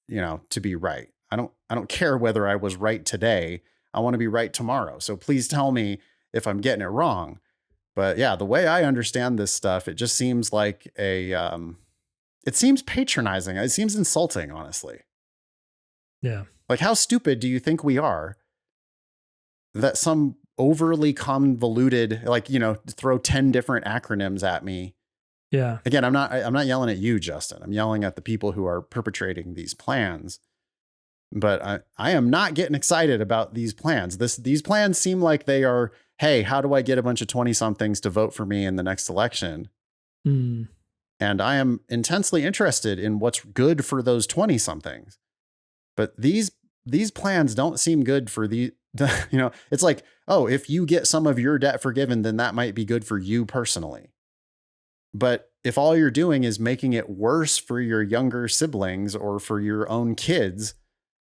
Speaker 2: to be right. I don't care whether I was right today. I want to be right tomorrow. So please tell me if I'm getting it wrong. But yeah, the way I understand this stuff, it just seems like it seems patronizing. It seems insulting, honestly.
Speaker 1: Yeah.
Speaker 2: Like, how stupid do you think we are? That some overly convoluted, throw 10 different acronyms at me.
Speaker 1: Yeah.
Speaker 2: Again, I'm not yelling at you, Justin. I'm yelling at the people who are perpetrating these plans. But I am not getting excited about these plans. These plans seem like they are, hey, how do I get a bunch of 20-somethings to vote for me in the next election?
Speaker 1: Mm.
Speaker 2: And I am intensely interested in what's good for those 20-somethings. But these plans don't seem good for it's like, oh, if you get some of your debt forgiven, then that might be good for you personally. But if all you're doing is making it worse for your younger siblings or for your own kids,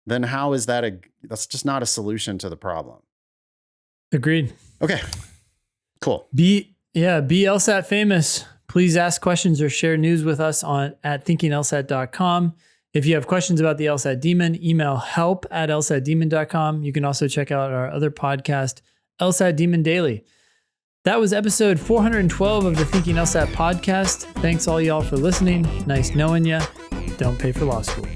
Speaker 2: then how is that's just not a solution to the problem.
Speaker 1: Agreed.
Speaker 2: Okay, cool.
Speaker 1: Be LSAT famous. Please ask questions or share news with us at thinkinglsat.com. If you have questions about the LSAT Demon, email help@lsatdemon.com. You can also check out our other podcast, LSAT Demon Daily. That was episode 412 of the Thinking LSAT podcast. Thanks all y'all for listening. Nice knowing ya. Don't pay for law school.